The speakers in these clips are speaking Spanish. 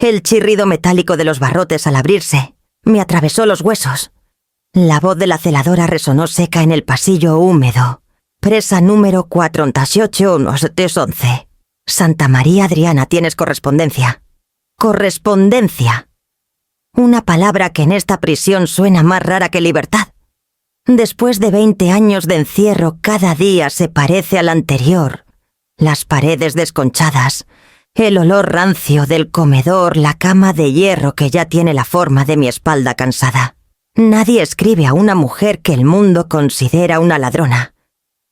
El chirrido metálico de los barrotes al abrirse me atravesó los huesos. La voz de la celadora resonó seca en el pasillo húmedo. Presa número 48111. Santa María Adriana, tienes correspondencia. Correspondencia. Una palabra que en esta prisión suena más rara que libertad. Después de 20 años de encierro, cada día se parece al anterior. Las paredes desconchadas, el olor rancio del comedor, la cama de hierro que ya tiene la forma de mi espalda cansada. Nadie escribe a una mujer que el mundo considera una ladrona.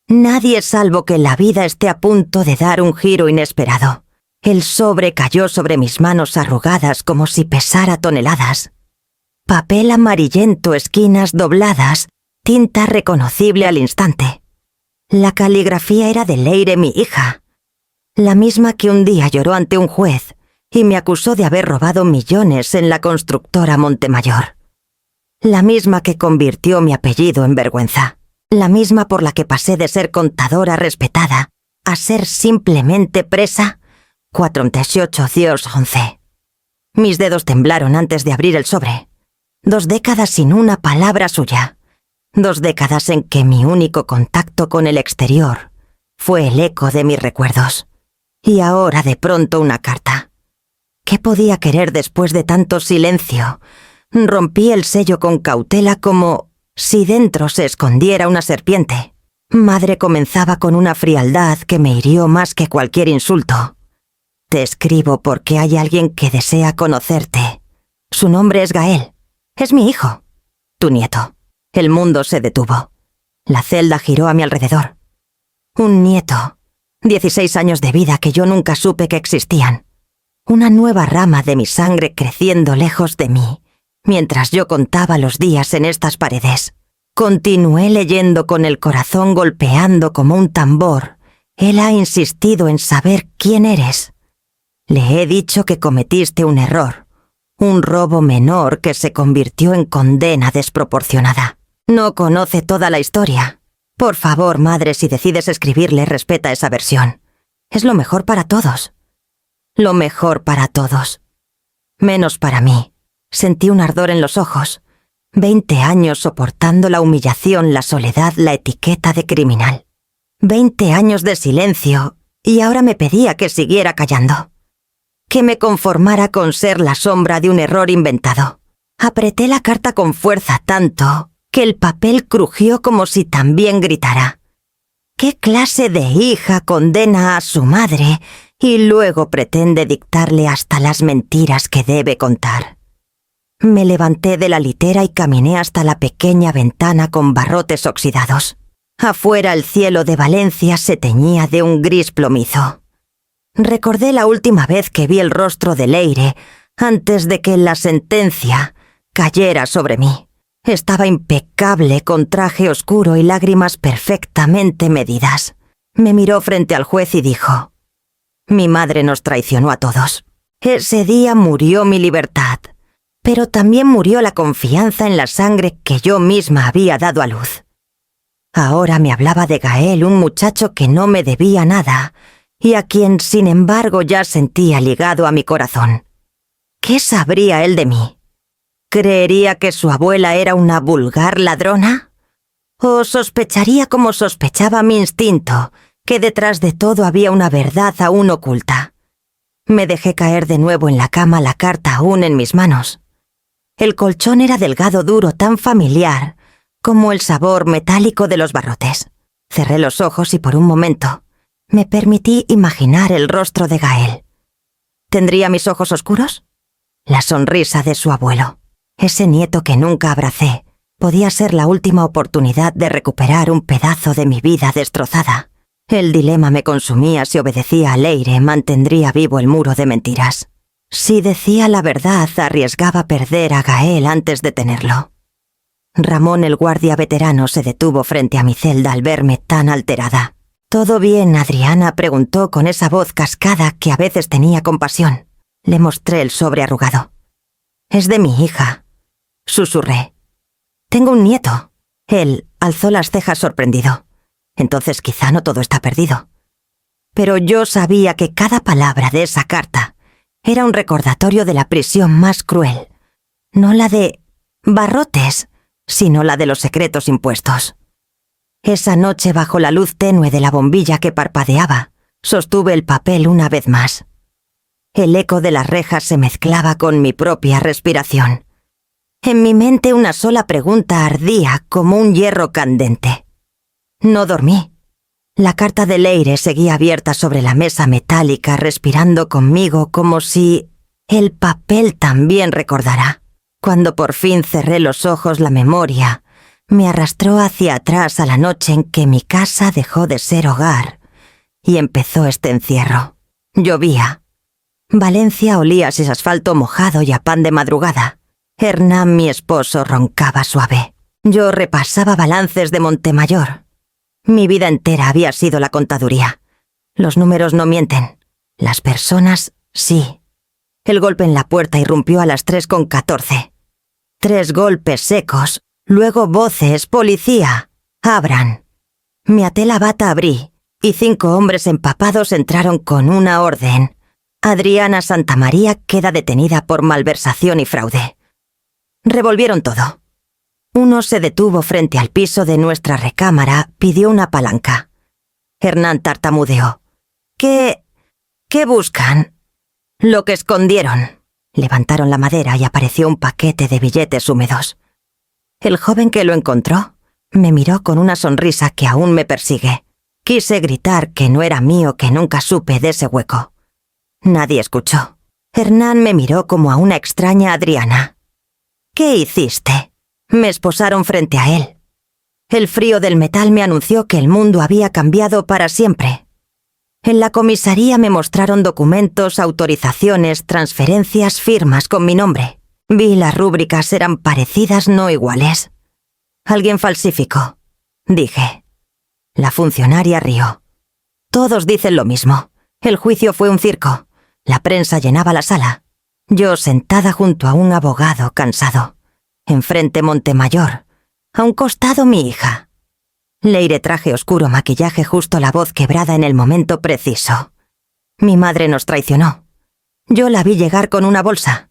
Nadie salvo que la vida esté a punto de dar un giro inesperado. El sobre cayó sobre mis manos arrugadas como si pesara toneladas. Papel amarillento, esquinas dobladas, tinta reconocible al instante. La caligrafía era de Leire, mi hija. La misma que un día lloró ante un juez y me acusó de haber robado millones en la constructora Montemayor. La misma que convirtió mi apellido en vergüenza. La misma por la que pasé de ser contadora respetada a ser simplemente presa 48111. Mis dedos temblaron antes de abrir el sobre. 2 décadas sin una palabra suya. 2 décadas en que mi único contacto con el exterior fue el eco de mis recuerdos. Y ahora de pronto una carta. ¿Qué podía querer después de tanto silencio? Rompí el sello con cautela como si dentro se escondiera una serpiente. Madre comenzaba con una frialdad que me hirió más que cualquier insulto. Te escribo porque hay alguien que desea conocerte. Su nombre es Gael. Es mi hijo. Tu nieto. El mundo se detuvo. La celda giró a mi alrededor. Un nieto. 16 años de vida que yo nunca supe que existían. Una nueva rama de mi sangre creciendo lejos de mí, mientras yo contaba los días en estas paredes. Continué leyendo con el corazón golpeando como un tambor. Él ha insistido en saber quién eres. Le he dicho que cometiste un error, un robo menor que se convirtió en condena desproporcionada. No conoce toda la historia. Por favor, madre, si decides escribirle, respeta esa versión. Es lo mejor para todos. Lo mejor para todos. Menos para mí. Sentí un ardor en los ojos. 20 años soportando la humillación, la soledad, la etiqueta de criminal. 20 años de silencio, y ahora me pedía que siguiera callando. Que me conformara con ser la sombra de un error inventado. Apreté la carta con fuerza tanto que el papel crujió como si también gritara. ¿Qué clase de hija condena a su madre y luego pretende dictarle hasta las mentiras que debe contar? Me levanté de la litera y caminé hasta la pequeña ventana con barrotes oxidados. Afuera el cielo de Valencia se teñía de un gris plomizo. Recordé la última vez que vi el rostro de Leire antes de que la sentencia cayera sobre mí. Estaba impecable con traje oscuro y lágrimas perfectamente medidas. Me miró frente al juez y dijo: mi madre nos traicionó a todos. Ese día murió mi libertad, pero también murió la confianza en la sangre que yo misma había dado a luz. Ahora me hablaba de Gael, un muchacho que no me debía nada y a quien, sin embargo, ya sentía ligado a mi corazón. ¿Qué sabría él de mí? ¿Creería que su abuela era una vulgar ladrona? ¿O sospecharía como sospechaba mi instinto, que detrás de todo había una verdad aún oculta? Me dejé caer de nuevo en la cama, la carta aún en mis manos. El colchón era delgado, duro, tan familiar como el sabor metálico de los barrotes. Cerré los ojos y por un momento me permití imaginar el rostro de Gael. ¿Tendría mis ojos oscuros? La sonrisa de su abuelo. Ese nieto que nunca abracé podía ser la última oportunidad de recuperar un pedazo de mi vida destrozada. El dilema me consumía. Si obedecía a Leire, mantendría vivo el muro de mentiras. Si decía la verdad, arriesgaba perder a Gael antes de tenerlo. Ramón, el guardia veterano, se detuvo frente a mi celda al verme tan alterada. «¿Todo bien, Adriana?», preguntó con esa voz cascada que a veces tenía compasión. Le mostré el sobre arrugado. «Es de mi hija», susurré. «Tengo un nieto». Él alzó las cejas sorprendido. Entonces quizá no todo está perdido. Pero yo sabía que cada palabra de esa carta Era un recordatorio de la prisión más cruel. No la de barrotes, sino la de los secretos impuestos. Esa noche, bajo la luz tenue de la bombilla que parpadeaba, sostuve el papel una vez más. El eco de las rejas se mezclaba con mi propia respiración. En mi mente una sola pregunta ardía como un hierro candente. No dormí. La carta de Leire seguía abierta sobre la mesa metálica, respirando conmigo como si el papel también recordara. Cuando por fin cerré los ojos, la memoria me arrastró hacia atrás a la noche en que mi casa dejó de ser hogar y empezó este encierro. Llovía. Valencia olía a asfalto mojado y a pan de madrugada. Hernán, mi esposo, roncaba suave. Yo repasaba balances de Montemayor. Mi vida entera había sido la contaduría. Los números no mienten. Las personas, sí. El golpe en la puerta irrumpió a las 3:14. 3 golpes secos, luego voces, policía, abran. Me até la bata, abrí, y 5 hombres empapados entraron con una orden. Adriana Santamaría queda detenida por malversación y fraude. Revolvieron todo. Uno se detuvo frente al piso de nuestra recámara, pidió una palanca. Hernán tartamudeó. ¿Qué buscan? Lo que escondieron. Levantaron la madera y apareció un paquete de billetes húmedos. El joven que lo encontró me miró con una sonrisa que aún me persigue. Quise gritar que no era mío, que nunca supe de ese hueco. Nadie escuchó. Hernán me miró como a una extraña Adriana. ¿Qué hiciste? Me esposaron frente a él. El frío del metal me anunció que el mundo había cambiado para siempre. En la comisaría me mostraron documentos, autorizaciones, transferencias, firmas con mi nombre. Vi las rúbricas, eran parecidas, no iguales. Alguien falsificó, dije. La funcionaria rió. Todos dicen lo mismo. El juicio fue un circo. La prensa llenaba la sala. Yo sentada junto a un abogado cansado. Enfrente Montemayor. A un costado mi hija. Leire, traje oscuro, maquillaje justo, la voz quebrada en el momento preciso. Mi madre nos traicionó. Yo la vi llegar con una bolsa.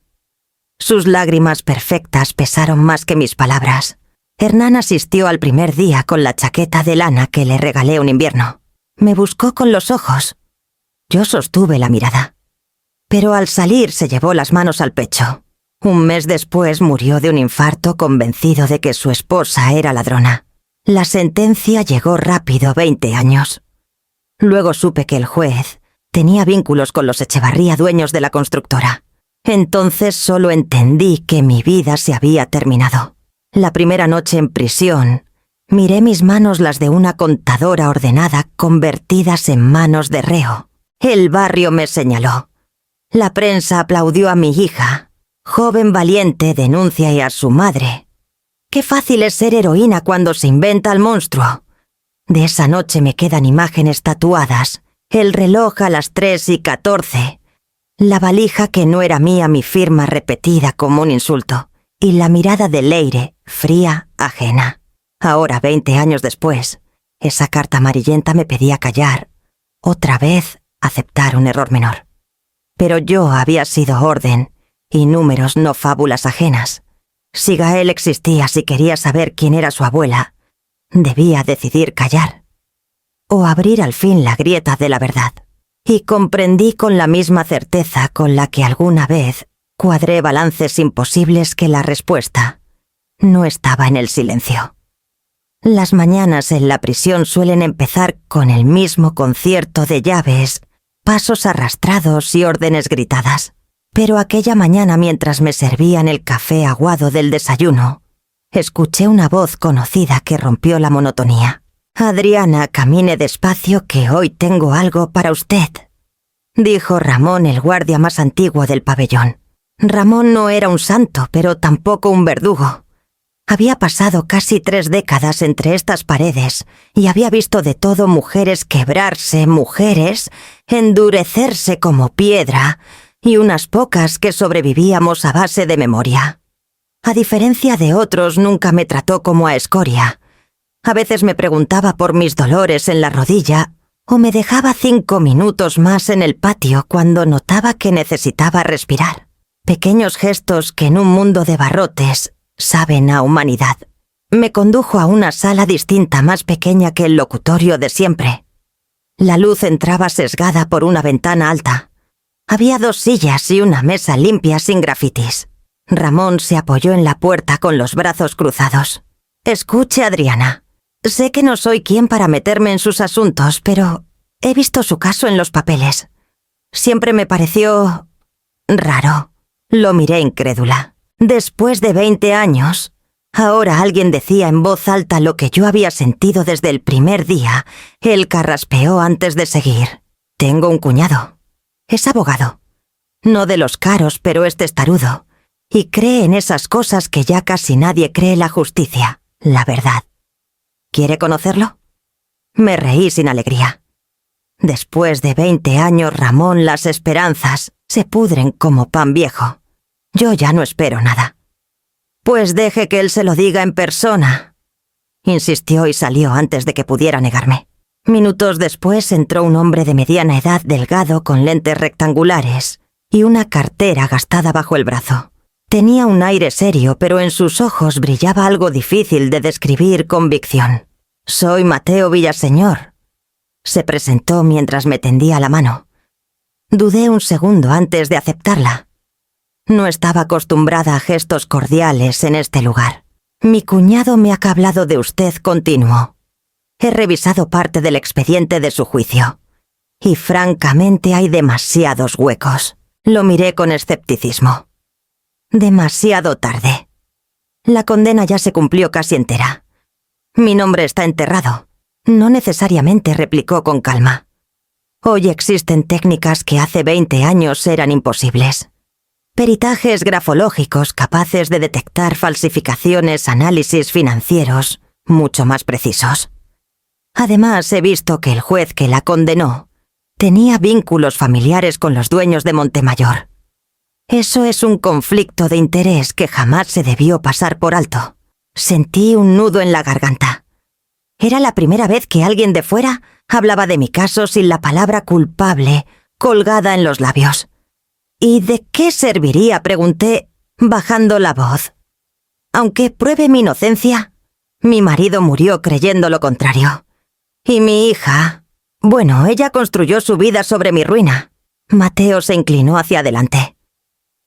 Sus lágrimas perfectas pesaron más que mis palabras. Hernán asistió al primer día con la chaqueta de lana que le regalé un invierno. Me buscó con los ojos. Yo sostuve la mirada. Pero al salir se llevó las manos al pecho. Un mes después murió de un infarto, convencido de que su esposa era ladrona. La sentencia llegó rápido, 20 años. Luego supe que el juez tenía vínculos con los Echevarría, dueños de la constructora. Entonces solo entendí que mi vida se había terminado. La primera noche en prisión, miré mis manos, las de una contadora ordenada, convertidas en manos de reo. El barrio me señaló. La prensa aplaudió a mi hija. Joven valiente, denuncia y a su madre. Qué fácil es ser heroína cuando se inventa al monstruo. De esa noche me quedan imágenes tatuadas. El reloj a las 3:14. La valija que no era mía, mi firma repetida como un insulto. Y la mirada de Leire, fría, ajena. Ahora, 20 años después, esa carta amarillenta me pedía callar. Otra vez, aceptar un error menor. Pero yo había sido orden, y números, no fábulas ajenas. Si Gael existía, si quería saber quién era su abuela, debía decidir callar. O abrir al fin la grieta de la verdad. Y comprendí con la misma certeza con la que alguna vez cuadré balances imposibles que la respuesta no estaba en el silencio. Las mañanas en la prisión suelen empezar con el mismo concierto de llaves, pasos arrastrados y órdenes gritadas. Pero aquella mañana, mientras me servían el café aguado del desayuno, escuché una voz conocida que rompió la monotonía. «Adriana, camine despacio, que hoy tengo algo para usted», dijo Ramón, el guardia más antiguo del pabellón. Ramón no era un santo, pero tampoco un verdugo. Había pasado casi 3 décadas entre estas paredes y había visto de todo: mujeres quebrarse, mujeres endurecerse como piedra, y unas pocas que sobrevivíamos a base de memoria. A diferencia de otros, nunca me trató como a escoria. A veces me preguntaba por mis dolores en la rodilla o me dejaba 5 minutos más en el patio cuando notaba que necesitaba respirar. Pequeños gestos que en un mundo de barrotes saben a humanidad. Me condujo a una sala distinta, más pequeña que el locutorio de siempre. La luz entraba sesgada por una ventana alta. Había 2 sillas y una mesa limpia sin grafitis. Ramón se apoyó en la puerta con los brazos cruzados. «Escuche, Adriana. Sé que no soy quien para meterme en sus asuntos, pero he visto su caso en los papeles. Siempre me pareció raro». Lo miré incrédula. Después de 20 años, ahora alguien decía en voz alta lo que yo había sentido desde el primer día. Él carraspeó antes de seguir. «Tengo un cuñado. Es abogado. No de los caros, pero es testarudo. Y cree en esas cosas que ya casi nadie cree: la justicia, la verdad. ¿Quiere conocerlo?» Me reí sin alegría. Después de 20 años, Ramón, las esperanzas se pudren como pan viejo. Yo ya no espero nada. «Pues deje que él se lo diga en persona», insistió y salió antes de que pudiera negarme. Minutos después entró un hombre de mediana edad, delgado, con lentes rectangulares y una cartera gastada bajo el brazo. Tenía un aire serio, pero en sus ojos brillaba algo difícil de describir: convicción. «Soy Mateo Villaseñor», se presentó mientras me tendía la mano. Dudé un segundo antes de aceptarla. No estaba acostumbrada a gestos cordiales en este lugar. «Mi cuñado me ha hablado de usted», continuó. «He revisado parte del expediente de su juicio. Y francamente hay demasiados huecos». Lo miré con escepticismo. Demasiado tarde. La condena ya se cumplió casi entera. «Mi nombre está enterrado». «No necesariamente», replicó con calma. «Hoy existen técnicas que hace 20 años eran imposibles. Peritajes grafológicos capaces de detectar falsificaciones, análisis financieros mucho más precisos. Además, he visto que el juez que la condenó tenía vínculos familiares con los dueños de Montemayor. Eso es un conflicto de interés que jamás se debió pasar por alto». Sentí un nudo en la garganta. Era la primera vez que alguien de fuera hablaba de mi caso sin la palabra culpable colgada en los labios. «¿Y de qué serviría?», pregunté, bajando la voz. «Aunque pruebe mi inocencia, mi marido murió creyendo lo contrario. Y mi hija, bueno, ella construyó su vida sobre mi ruina». Mateo se inclinó hacia adelante.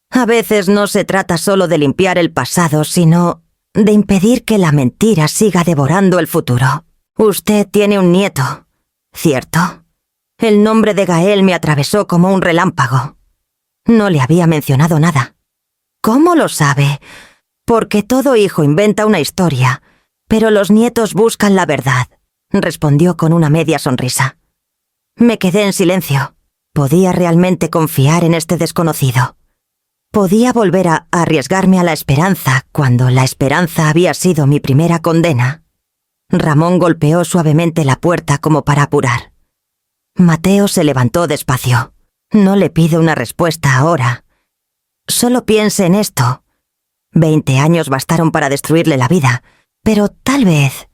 «A veces no se trata solo de limpiar el pasado, sino de impedir que la mentira siga devorando el futuro. Usted tiene un nieto, ¿cierto? El nombre de Gael me atravesó como un relámpago. No le había mencionado nada». «¿Cómo lo sabe?». «Porque todo hijo inventa una historia, pero los nietos buscan la verdad», respondió con una media sonrisa. Me quedé en silencio. ¿Podía realmente confiar en este desconocido? ¿Podía volver a arriesgarme a la esperanza cuando la esperanza había sido mi primera condena? Ramón golpeó suavemente la puerta como para apurar. Mateo se levantó despacio. «No le pido una respuesta ahora. Solo piense en esto. 20 años bastaron para destruirle la vida, pero tal vez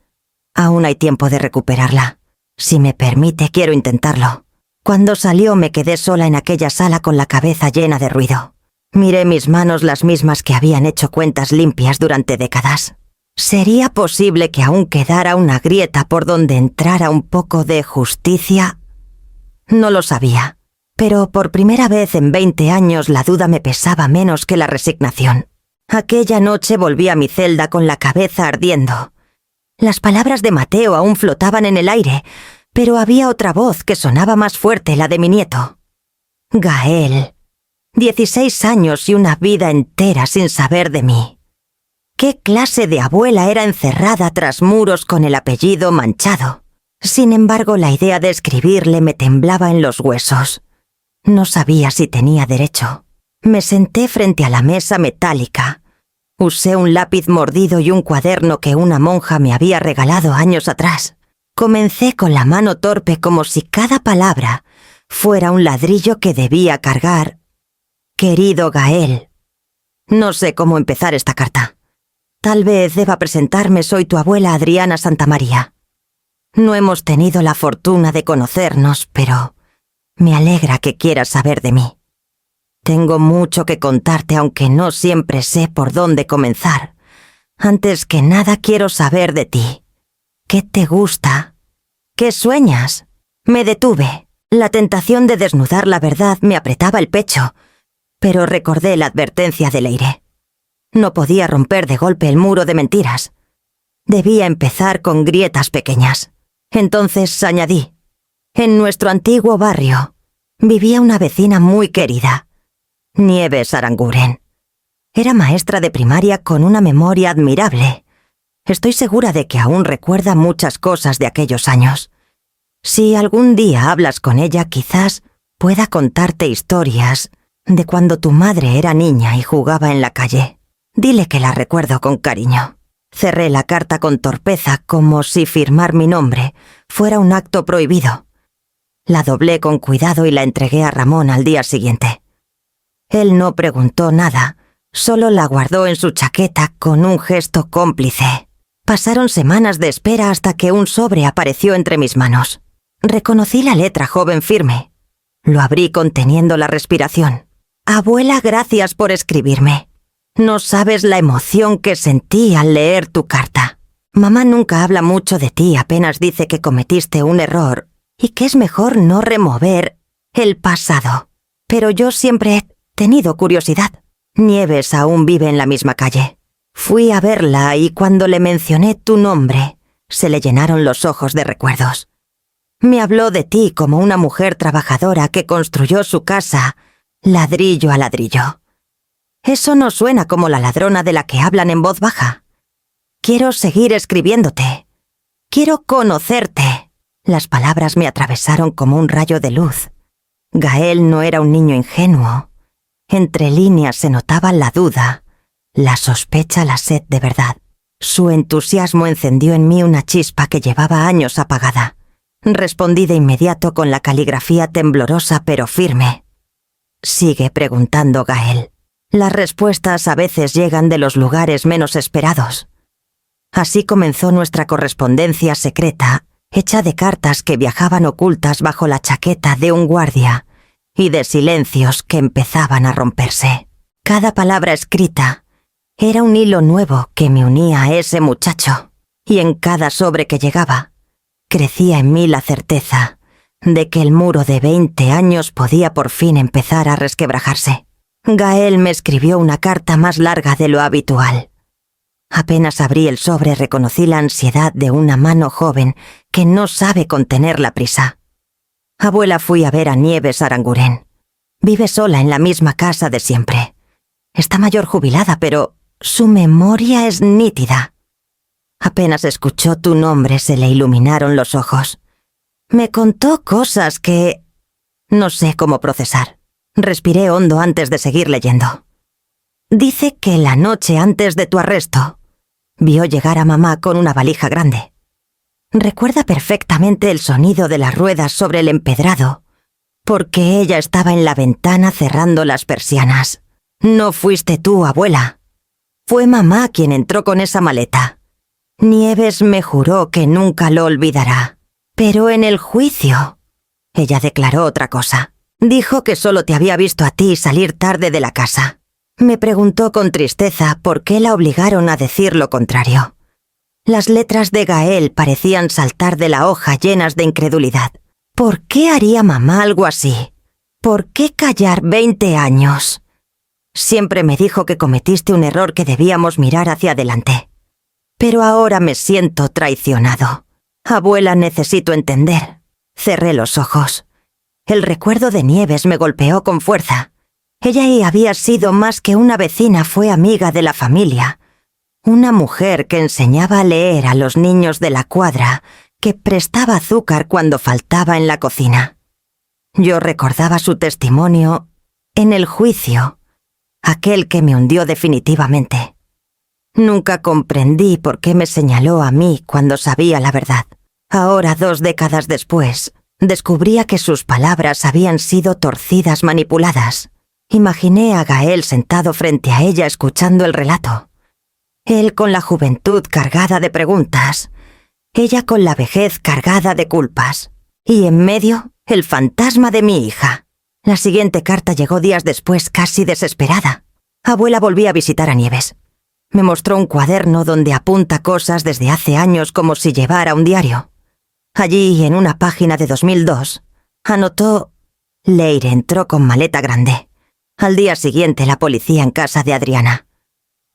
aún hay tiempo de recuperarla. Si me permite, quiero intentarlo». Cuando salió me quedé sola en aquella sala con la cabeza llena de ruido. Miré mis manos, las mismas que habían hecho cuentas limpias durante décadas. ¿Sería posible que aún quedara una grieta por donde entrara un poco de justicia? No lo sabía, pero por primera vez en 20 años la duda me pesaba menos que la resignación. Aquella noche volví a mi celda con la cabeza ardiendo. Las palabras de Mateo aún flotaban en el aire, pero había otra voz que sonaba más fuerte, la de mi nieto. Gael. 16 años y una vida entera sin saber de mí. ¿Qué clase de abuela era encerrada tras muros con el apellido manchado? Sin embargo, la idea de escribirle me temblaba en los huesos. No sabía si tenía derecho. Me senté frente a la mesa metálica. Usé un lápiz mordido y un cuaderno que una monja me había regalado años atrás. Comencé con la mano torpe como si cada palabra fuera un ladrillo que debía cargar. Querido Gael. No sé cómo empezar esta carta. Tal vez deba presentarme: soy tu abuela Adriana Santamaría. No hemos tenido la fortuna de conocernos, pero me alegra que quieras saber de mí. Tengo mucho que contarte, aunque no siempre sé por dónde comenzar. Antes que nada quiero saber de ti. ¿Qué te gusta? ¿Qué sueñas? Me detuve. La tentación de desnudar la verdad me apretaba el pecho, pero recordé la advertencia de Leire. No podía romper de golpe el muro de mentiras. Debía empezar con grietas pequeñas. Entonces añadí: en nuestro antiguo barrio vivía una vecina muy querida, Nieves Aranguren. Era maestra de primaria con una memoria admirable. Estoy segura de que aún recuerda muchas cosas de aquellos años. Si algún día hablas con ella, quizás pueda contarte historias de cuando tu madre era niña y jugaba en la calle. Dile que la recuerdo con cariño. Cerré la carta con torpeza, como si firmar mi nombre fuera un acto prohibido. La doblé con cuidado y la entregué a Ramón al día siguiente. Él no preguntó nada, solo la guardó en su chaqueta con un gesto cómplice. Pasaron semanas de espera hasta que un sobre apareció entre mis manos. Reconocí la letra joven firme. Lo abrí conteniendo la respiración. Abuela, gracias por escribirme. No sabes la emoción que sentí al leer tu carta. Mamá nunca habla mucho de ti, apenas dice que cometiste un error y que es mejor no remover el pasado. Pero yo siempre he tenido curiosidad. Nieves aún vive en la misma calle. Fui a verla y cuando le mencioné tu nombre, se le llenaron los ojos de recuerdos. Me habló de ti como una mujer trabajadora que construyó su casa ladrillo a ladrillo. Eso no suena como la ladrona de la que hablan en voz baja. Quiero seguir escribiéndote. Quiero conocerte. Las palabras me atravesaron como un rayo de luz. Gael no era un niño ingenuo. Entre líneas se notaba la duda, la sospecha, la sed de verdad. Su entusiasmo encendió en mí una chispa que llevaba años apagada. Respondí de inmediato con la caligrafía temblorosa pero firme. Sigue preguntando, Gael. Las respuestas a veces llegan de los lugares menos esperados. Así comenzó nuestra correspondencia secreta, hecha de cartas que viajaban ocultas bajo la chaqueta de un guardia y de silencios que empezaban a romperse. Cada palabra escrita era un hilo nuevo que me unía a ese muchacho, y en cada sobre que llegaba, crecía en mí la certeza de que el muro de 20 años podía por fin empezar a resquebrajarse. Gael me escribió una carta más larga de lo habitual. Apenas abrí el sobre, reconocí la ansiedad de una mano joven que no sabe contener la prisa. Abuela, fui a ver a Nieves Aranguren. Vive sola en la misma casa de siempre. Está mayor, jubilada, pero su memoria es nítida. Apenas escuchó tu nombre, se le iluminaron los ojos. Me contó cosas que no sé cómo procesar. Respiré hondo antes de seguir leyendo. Dice que la noche antes de tu arresto vio llegar a mamá con una valija grande. Recuerda perfectamente el sonido de las ruedas sobre el empedrado, porque ella estaba en la ventana cerrando las persianas. No fuiste tú, abuela. Fue mamá quien entró con esa maleta. Nieves me juró que nunca lo olvidará. Pero en el juicio, ella declaró otra cosa. Dijo que solo te había visto a ti salir tarde de la casa. Me preguntó con tristeza por qué la obligaron a decir lo contrario. Las letras de Gael parecían saltar de la hoja llenas de incredulidad. ¿Por qué haría mamá algo así? ¿Por qué callar 20 años? Siempre me dijo que cometiste un error, que debíamos mirar hacia adelante. Pero ahora me siento traicionado. Abuela, necesito entender. Cerré los ojos. El recuerdo de Nieves me golpeó con fuerza. Ella había sido más que una vecina, fue amiga de la familia. Una mujer que enseñaba a leer a los niños de la cuadra, que prestaba azúcar cuando faltaba en la cocina. Yo recordaba su testimonio en el juicio, aquel que me hundió definitivamente. Nunca comprendí por qué me señaló a mí cuando sabía la verdad. Ahora, 2 décadas después, descubría que sus palabras habían sido torcidas, manipuladas. Imaginé a Gael sentado frente a ella, escuchando el relato. Él con la juventud cargada de preguntas, ella con la vejez cargada de culpas. Y en medio, el fantasma de mi hija. La siguiente carta llegó días después, casi desesperada. Abuela volvía a visitar a Nieves. Me mostró un cuaderno donde apunta cosas desde hace años como si llevara un diario. Allí, en una página de 2002, anotó: Leire entró con maleta grande. Al día siguiente, la policía en casa de Adriana.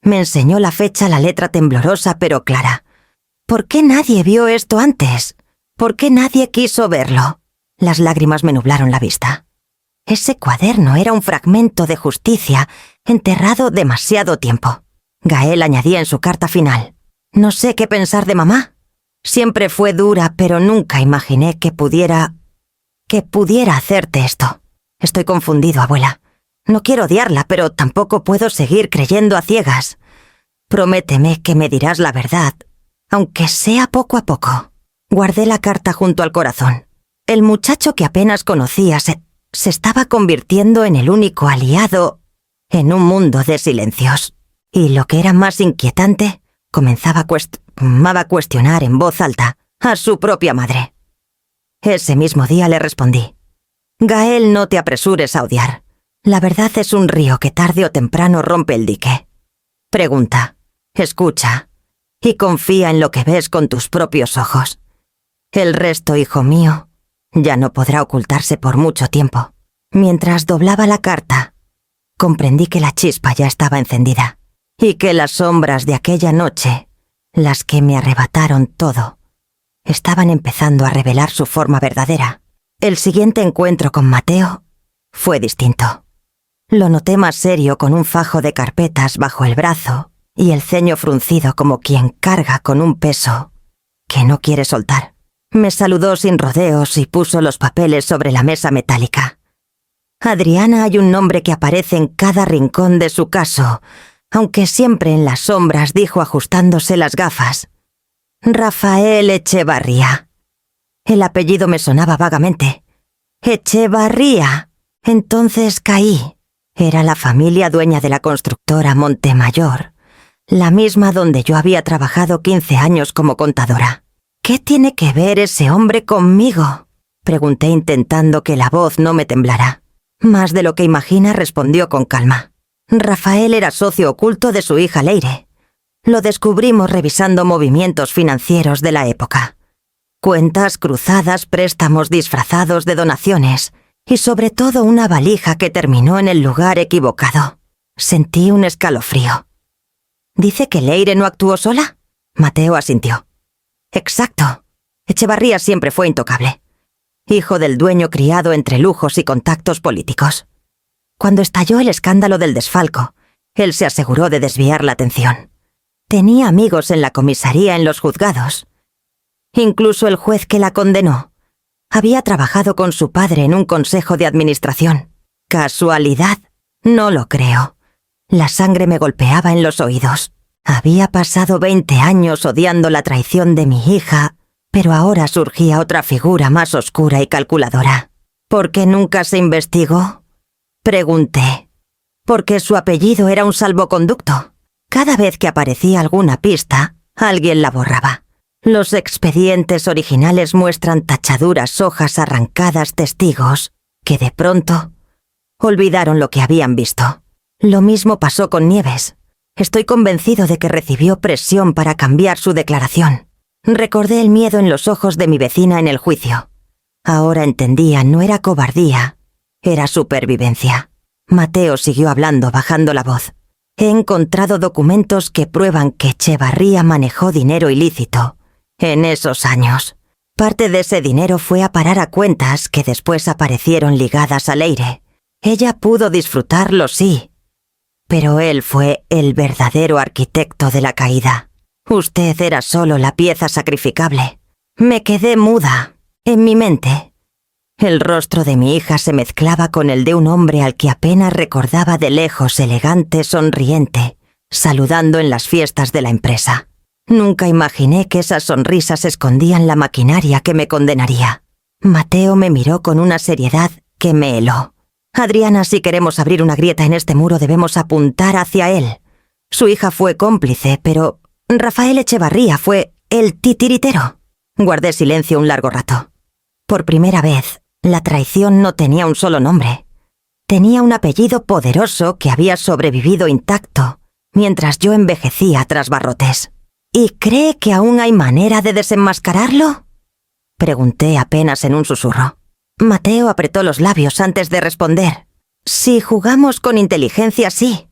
Me enseñó la fecha, la letra temblorosa pero clara. ¿Por qué nadie vio esto antes? ¿Por qué nadie quiso verlo? Las lágrimas me nublaron la vista. Ese cuaderno era un fragmento de justicia enterrado demasiado tiempo. Gael añadía en su carta final: no sé qué pensar de mamá. Siempre fue dura, pero nunca imaginé que pudiera hacerte esto. Estoy confundido, abuela. No quiero odiarla, pero tampoco puedo seguir creyendo a ciegas. Prométeme que me dirás la verdad, aunque sea poco a poco. Guardé la carta junto al corazón. El muchacho que apenas conocía se estaba convirtiendo en el único aliado en un mundo de silencios. Y lo que era más inquietante, comenzaba a cuestionar en voz alta a su propia madre. Ese mismo día le respondí: Gael, no te apresures a odiar. La verdad es un río que tarde o temprano rompe el dique. Pregunta, escucha y confía en lo que ves con tus propios ojos. El resto, hijo mío, ya no podrá ocultarse por mucho tiempo. Mientras doblaba la carta, comprendí que la chispa ya estaba encendida y que las sombras de aquella noche, las que me arrebataron todo, estaban empezando a revelar su forma verdadera. El siguiente encuentro con Mateo fue distinto. Lo noté más serio, con un fajo de carpetas bajo el brazo y el ceño fruncido como quien carga con un peso que no quiere soltar. Me saludó sin rodeos y puso los papeles sobre la mesa metálica. Adriana hay un nombre que aparece en cada rincón de su caso, aunque siempre en las sombras, dijo ajustándose las gafas. Rafael Echevarría. El apellido me sonaba vagamente. Echevarría. Entonces caí. Era la familia dueña de la constructora Montemayor, la misma donde yo había trabajado 15 años como contadora. ¿Qué tiene que ver ese hombre conmigo?, pregunté intentando que la voz no me temblara. Más de lo que imagina, respondió con calma. Rafael era socio oculto de su hija Leire. Lo descubrimos revisando movimientos financieros de la época. Cuentas cruzadas, préstamos disfrazados de donaciones y sobre todo una valija que terminó en el lugar equivocado. Sentí un escalofrío. ¿Dice que Leire no actuó sola? Mateo asintió. Exacto. Echevarría siempre fue intocable. Hijo del dueño criado entre lujos y contactos políticos. Cuando estalló el escándalo del desfalco, él se aseguró de desviar la atención. Tenía amigos en la comisaría, en los juzgados. Incluso el juez que la condenó había trabajado con su padre en un consejo de administración. ¿Casualidad? No lo creo. La sangre me golpeaba en los oídos. Había pasado 20 años odiando la traición de mi hija, pero ahora surgía otra figura más oscura y calculadora. ¿Por qué nunca se investigó?, pregunté. Porque su apellido era un salvoconducto. Cada vez que aparecía alguna pista, alguien la borraba. Los expedientes originales muestran tachaduras, hojas arrancadas, testigos que de pronto olvidaron lo que habían visto. Lo mismo pasó con Nieves. Estoy convencido de que recibió presión para cambiar su declaración. Recordé el miedo en los ojos de mi vecina en el juicio. Ahora entendía, no era cobardía, era supervivencia. Mateo siguió hablando, bajando la voz. He encontrado documentos que prueban que Echevarría manejó dinero ilícito en esos años. Parte de ese dinero fue a parar a cuentas que después aparecieron ligadas a Leire. Ella pudo disfrutarlo, sí, pero él fue el verdadero arquitecto de la caída. Usted era solo la pieza sacrificable. Me quedé muda, en mi mente. El rostro de mi hija se mezclaba con el de un hombre al que apenas recordaba de lejos, elegante, sonriente, saludando en las fiestas de la empresa. Nunca imaginé que esas sonrisas escondían la maquinaria que me condenaría. Mateo me miró con una seriedad que me heló. Adriana, si queremos abrir una grieta en este muro debemos apuntar hacia él. Su hija fue cómplice, pero Rafael Echevarría fue el titiritero. Guardé silencio un largo rato. Por primera vez, la traición no tenía un solo nombre. Tenía un apellido poderoso que había sobrevivido intacto, mientras yo envejecía tras barrotes. ¿Y cree que aún hay manera de desenmascararlo?, pregunté apenas en un susurro. Mateo apretó los labios antes de responder. Si jugamos con inteligencia, sí.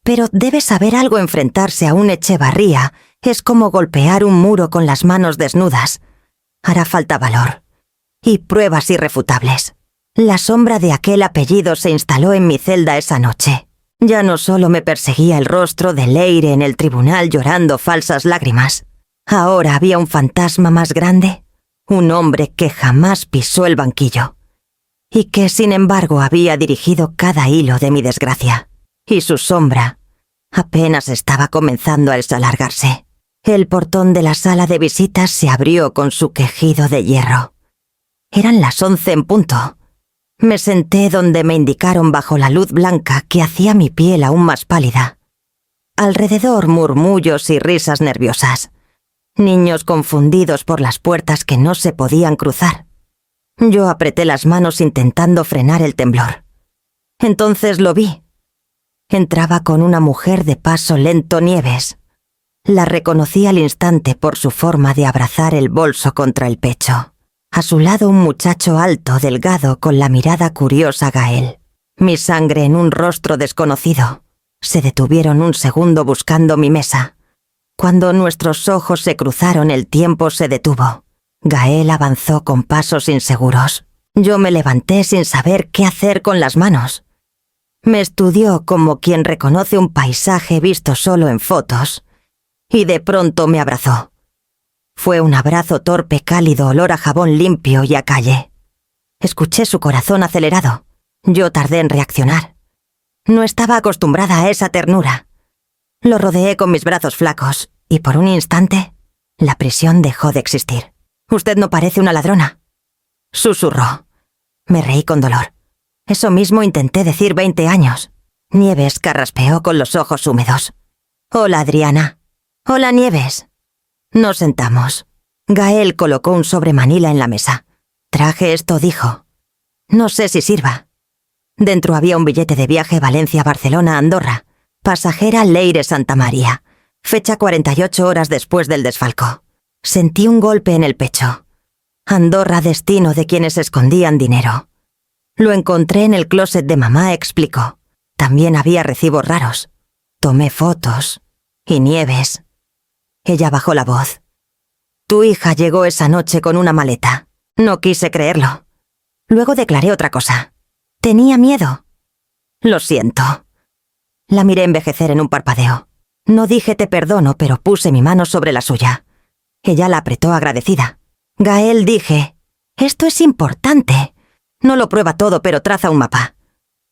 Pero debe saber algo. Enfrentarse a un Echevarría es como golpear un muro con las manos desnudas. Hará falta valor. Y pruebas irrefutables. La sombra de aquel apellido se instaló en mi celda esa noche. Ya no solo me perseguía el rostro de Leire en el tribunal llorando falsas lágrimas. Ahora había un fantasma más grande. Un hombre que jamás pisó el banquillo. Y que, sin embargo, había dirigido cada hilo de mi desgracia. Y su sombra apenas estaba comenzando a alargarse. El portón de la sala de visitas se abrió con su quejido de hierro. Eran las 11 en punto. Me senté donde me indicaron bajo la luz blanca que hacía mi piel aún más pálida. Alrededor murmullos y risas nerviosas. Niños confundidos por las puertas que no se podían cruzar. Yo apreté las manos intentando frenar el temblor. Entonces lo vi. Entraba con una mujer de paso lento, Nieves. La reconocí al instante por su forma de abrazar el bolso contra el pecho. A su lado un muchacho alto, delgado, con la mirada curiosa, Gael. Mi sangre en un rostro desconocido. Se detuvieron un segundo buscando mi mesa. Cuando nuestros ojos se cruzaron, el tiempo se detuvo. Gael avanzó con pasos inseguros. Yo me levanté sin saber qué hacer con las manos. Me estudió como quien reconoce un paisaje visto solo en fotos. Y de pronto me abrazó. Fue un abrazo torpe, cálido, olor a jabón limpio y a calle. Escuché su corazón acelerado. Yo tardé en reaccionar. No estaba acostumbrada a esa ternura. Lo rodeé con mis brazos flacos y por un instante la prisión dejó de existir. «Usted no parece una ladrona», susurró. Me reí con dolor. Eso mismo intenté decir 20 años. Nieves carraspeó con los ojos húmedos. «Hola, Adriana». «Hola, Nieves». Nos sentamos. Gael colocó un sobre manila en la mesa. «Traje esto», dijo. «No sé si sirva». Dentro había un billete de viaje Valencia-Barcelona-Andorra. Pasajera Leire Santa María. Fecha 48 horas después del desfalco. Sentí un golpe en el pecho. Andorra, destino de quienes escondían dinero. Lo encontré en el closet de mamá, explicó. También había recibos raros. Tomé fotos. Y Nieves. Ella bajó la voz. Tu hija llegó esa noche con una maleta. No quise creerlo. Luego declaré otra cosa. Tenía miedo. Lo siento. La miré envejecer en un parpadeo. No dije te perdono, pero puse mi mano sobre la suya. Ella la apretó agradecida. Gael, dije, esto es importante. No lo prueba todo, pero traza un mapa.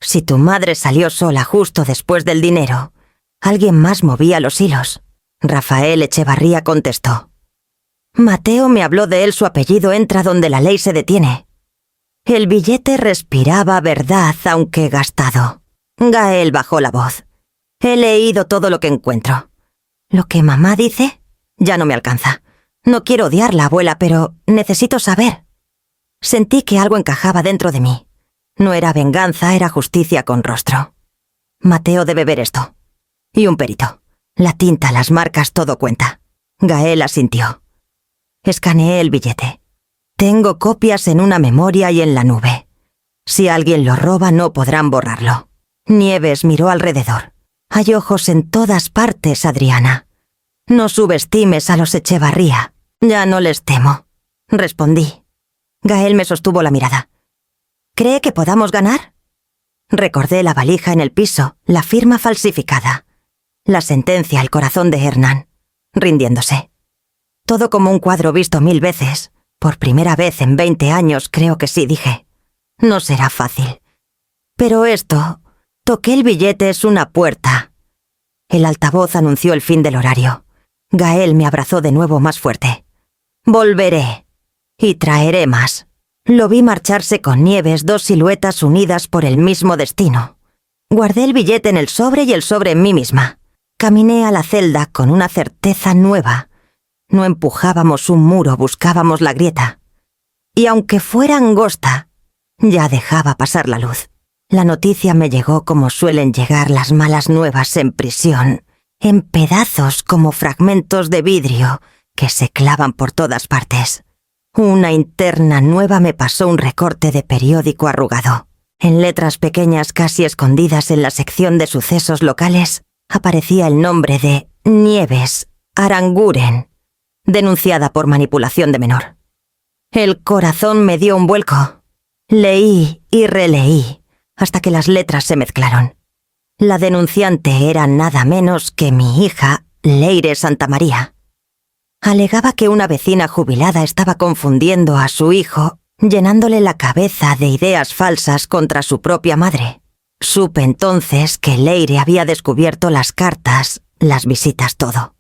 Si tu madre salió sola justo después del dinero, alguien más movía los hilos. Rafael Echevarría contestó. Mateo me habló de él, su apellido entra donde la ley se detiene. El billete respiraba verdad, aunque gastado. Gael bajó la voz. He leído todo lo que encuentro. ¿Lo que mamá dice? Ya no me alcanza. No quiero odiarla, abuela, pero necesito saber. Sentí que algo encajaba dentro de mí. No era venganza, era justicia con rostro. Mateo debe ver esto. Y un perito. La tinta, las marcas, todo cuenta. Gael asintió. Escaneé el billete. Tengo copias en una memoria y en la nube. Si alguien lo roba, no podrán borrarlo. Nieves miró alrededor. Hay ojos en todas partes, Adriana. No subestimes a los Echevarría. Ya no les temo. Respondí. Gael me sostuvo la mirada. ¿Cree que podamos ganar? Recordé la valija en el piso, la firma falsificada. La sentencia, el corazón de Hernán, rindiéndose. Todo como un cuadro visto 1000 veces. Por primera vez en 20 años, creo que sí, dije. No será fácil. Pero esto, toqué el billete, es una puerta. El altavoz anunció el fin del horario. Gael me abrazó de nuevo más fuerte. Volveré. Y traeré más. Lo vi marcharse con Nieves, dos siluetas unidas por el mismo destino. Guardé el billete en el sobre y el sobre en mí misma. Caminé a la celda con una certeza nueva. No empujábamos un muro, buscábamos la grieta. Y aunque fuera angosta, ya dejaba pasar la luz. La noticia me llegó como suelen llegar las malas nuevas en prisión, en pedazos como fragmentos de vidrio que se clavan por todas partes. Una interna nueva me pasó un recorte de periódico arrugado. En letras pequeñas casi escondidas en la sección de sucesos locales, aparecía el nombre de Nieves Aranguren, denunciada por manipulación de menor. El corazón me dio un vuelco. Leí y releí, hasta que las letras se mezclaron. La denunciante era nada menos que mi hija, Leire Santamaría. Alegaba que una vecina jubilada estaba confundiendo a su hijo, llenándole la cabeza de ideas falsas contra su propia madre. Supe entonces que Leire había descubierto las cartas, las visitas, todo.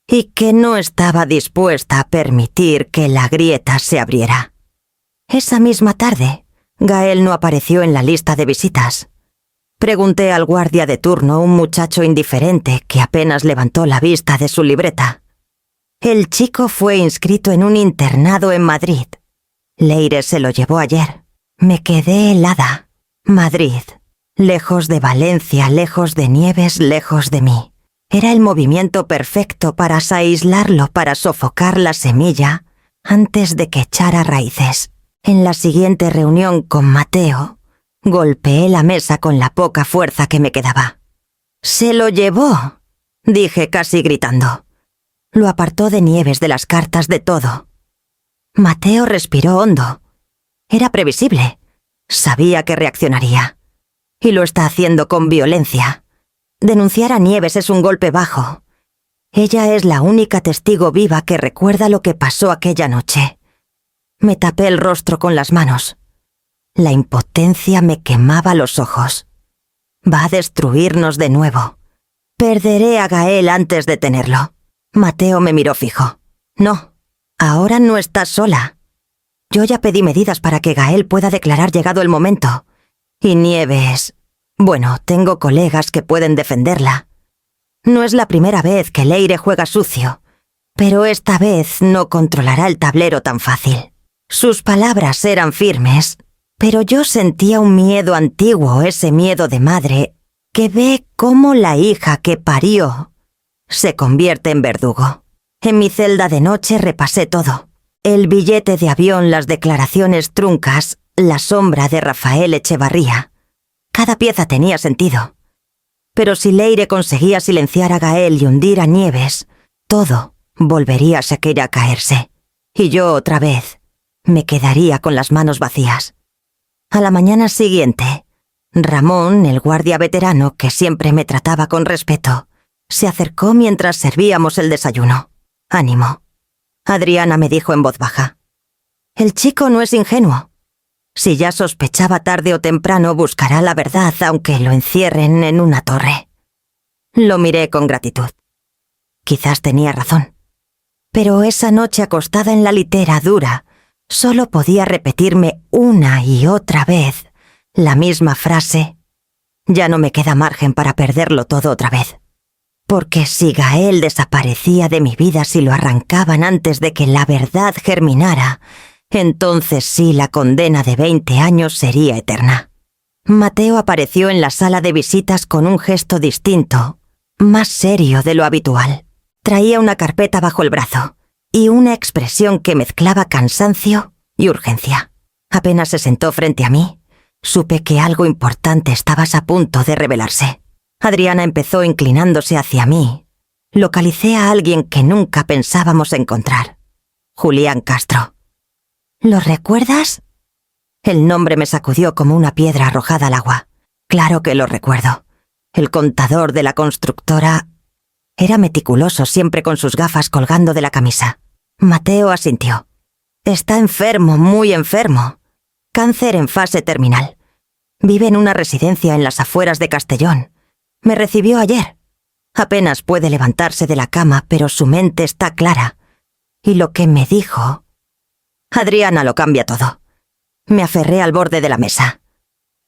Y que no estaba dispuesta a permitir que la grieta se abriera. Esa misma tarde, Gael no apareció en la lista de visitas. Pregunté al guardia de turno, un muchacho indiferente que apenas levantó la vista de su libreta. El chico fue inscrito en un internado en Madrid. Leire se lo llevó ayer. Me quedé helada. Madrid, lejos de Valencia, lejos de Nieves, lejos de mí. Era el movimiento perfecto para aislarlo, para sofocar la semilla antes de que echara raíces. En la siguiente reunión con Mateo, golpeé la mesa con la poca fuerza que me quedaba. «¡Se lo llevó!», dije casi gritando. Lo apartó de Nieves, de las cartas, de todo. Mateo respiró hondo. Era previsible. Sabía que reaccionaría. Y lo está haciendo con violencia. Denunciar a Nieves es un golpe bajo. Ella es la única testigo viva que recuerda lo que pasó aquella noche. Me tapé el rostro con las manos. La impotencia me quemaba los ojos. Va a destruirnos de nuevo. Perderé a Gael antes de tenerlo. Mateo me miró fijo. No, ahora no estás sola. Yo ya pedí medidas para que Gael pueda declarar llegado el momento. Y Nieves... Bueno, tengo colegas que pueden defenderla. No es la primera vez que Leire juega sucio, pero esta vez no controlará el tablero tan fácil. Sus palabras eran firmes, pero yo sentía un miedo antiguo, ese miedo de madre, que ve cómo la hija que parió se convierte en verdugo. En mi celda de noche repasé todo. El billete de avión, las declaraciones truncas, la sombra de Rafael Echevarría. Cada pieza tenía sentido. Pero si Leire conseguía silenciar a Gael y hundir a Nieves, todo volvería a seguir a caerse. Y yo otra vez me quedaría con las manos vacías. A la mañana siguiente, Ramón, el guardia veterano que siempre me trataba con respeto, se acercó mientras servíamos el desayuno. «Ánimo», Adriana me dijo en voz baja. «El chico no es ingenuo. Si ya sospechaba, tarde o temprano buscará la verdad aunque lo encierren en una torre». Lo miré con gratitud. Quizás tenía razón. Pero esa noche acostada en la litera dura, solo podía repetirme una y otra vez la misma frase. Ya no me queda margen para perderlo todo otra vez. Porque si Gael desaparecía de mi vida, si lo arrancaban antes de que la verdad germinara, entonces sí, la condena de 20 años sería eterna. Mateo apareció en la sala de visitas con un gesto distinto, más serio de lo habitual. Traía una carpeta bajo el brazo y una expresión que mezclaba cansancio y urgencia. Apenas se sentó frente a mí, supe que algo importante estaba a punto de revelarse. Adriana empezó inclinándose hacia mí. Localicé a alguien que nunca pensábamos encontrar. Julián Castro. ¿Lo recuerdas? El nombre me sacudió como una piedra arrojada al agua. Claro que lo recuerdo. El contador de la constructora era meticuloso, siempre con sus gafas colgando de la camisa. Mateo asintió. Está enfermo, muy enfermo. Cáncer en fase terminal. Vive en una residencia en las afueras de Castellón. Me recibió ayer. Apenas puede levantarse de la cama, pero su mente está clara. Y lo que me dijo... Adriana lo cambia todo. Me aferré al borde de la mesa.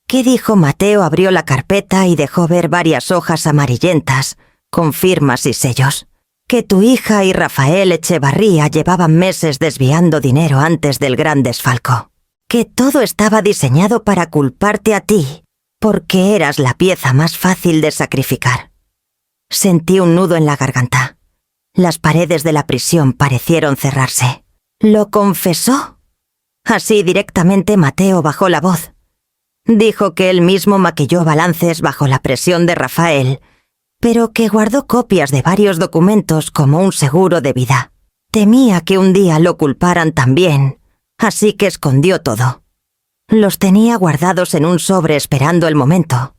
¿Qué dijo Mateo? Abrió la carpeta y dejó ver varias hojas amarillentas, con firmas y sellos. que tu hija y Rafael Echevarría llevaban meses desviando dinero antes del gran desfalco, que todo estaba diseñado para culparte a ti, porque eras la pieza más fácil de sacrificar. Sentí un nudo en la garganta. Las paredes de la prisión parecieron cerrarse. ¿Lo confesó? Así directamente Mateo bajó la voz. Dijo que él mismo maquilló balances bajo la presión de Rafael, pero que guardó copias de varios documentos como un seguro de vida. Temía que un día lo culparan también, así que escondió todo. Los tenía guardados en un sobre esperando el momento.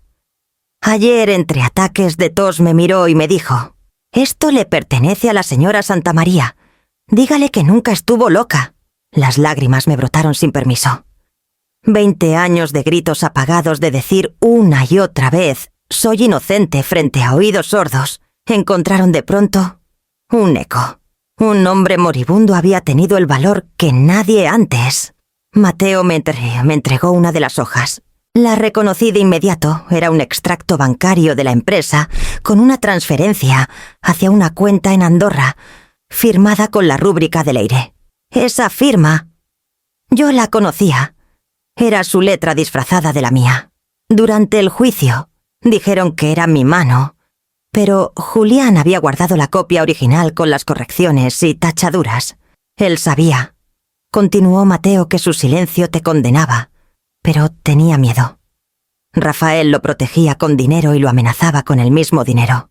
Ayer, entre ataques de tos, me miró y me dijo: «Esto le pertenece a la señora Santamaría. Dígale que nunca estuvo loca». Las lágrimas me brotaron sin permiso. 20 años de gritos apagados de decir una y otra vez «soy inocente» frente a oídos sordos, encontraron de pronto un eco. Un hombre moribundo había tenido el valor que nadie antes. Mateo me entregó una de las hojas. La reconocí de inmediato. Era un extracto bancario de la empresa con una transferencia hacia una cuenta en Andorra, firmada con la rúbrica de Leire. Esa firma, yo la conocía. Era su letra disfrazada de la mía. Durante el juicio, dijeron que era mi mano, pero Julián había guardado la copia original con las correcciones y tachaduras. Él sabía, continuó Mateo, que su silencio te condenaba, pero tenía miedo. Rafael lo protegía con dinero y lo amenazaba con el mismo dinero.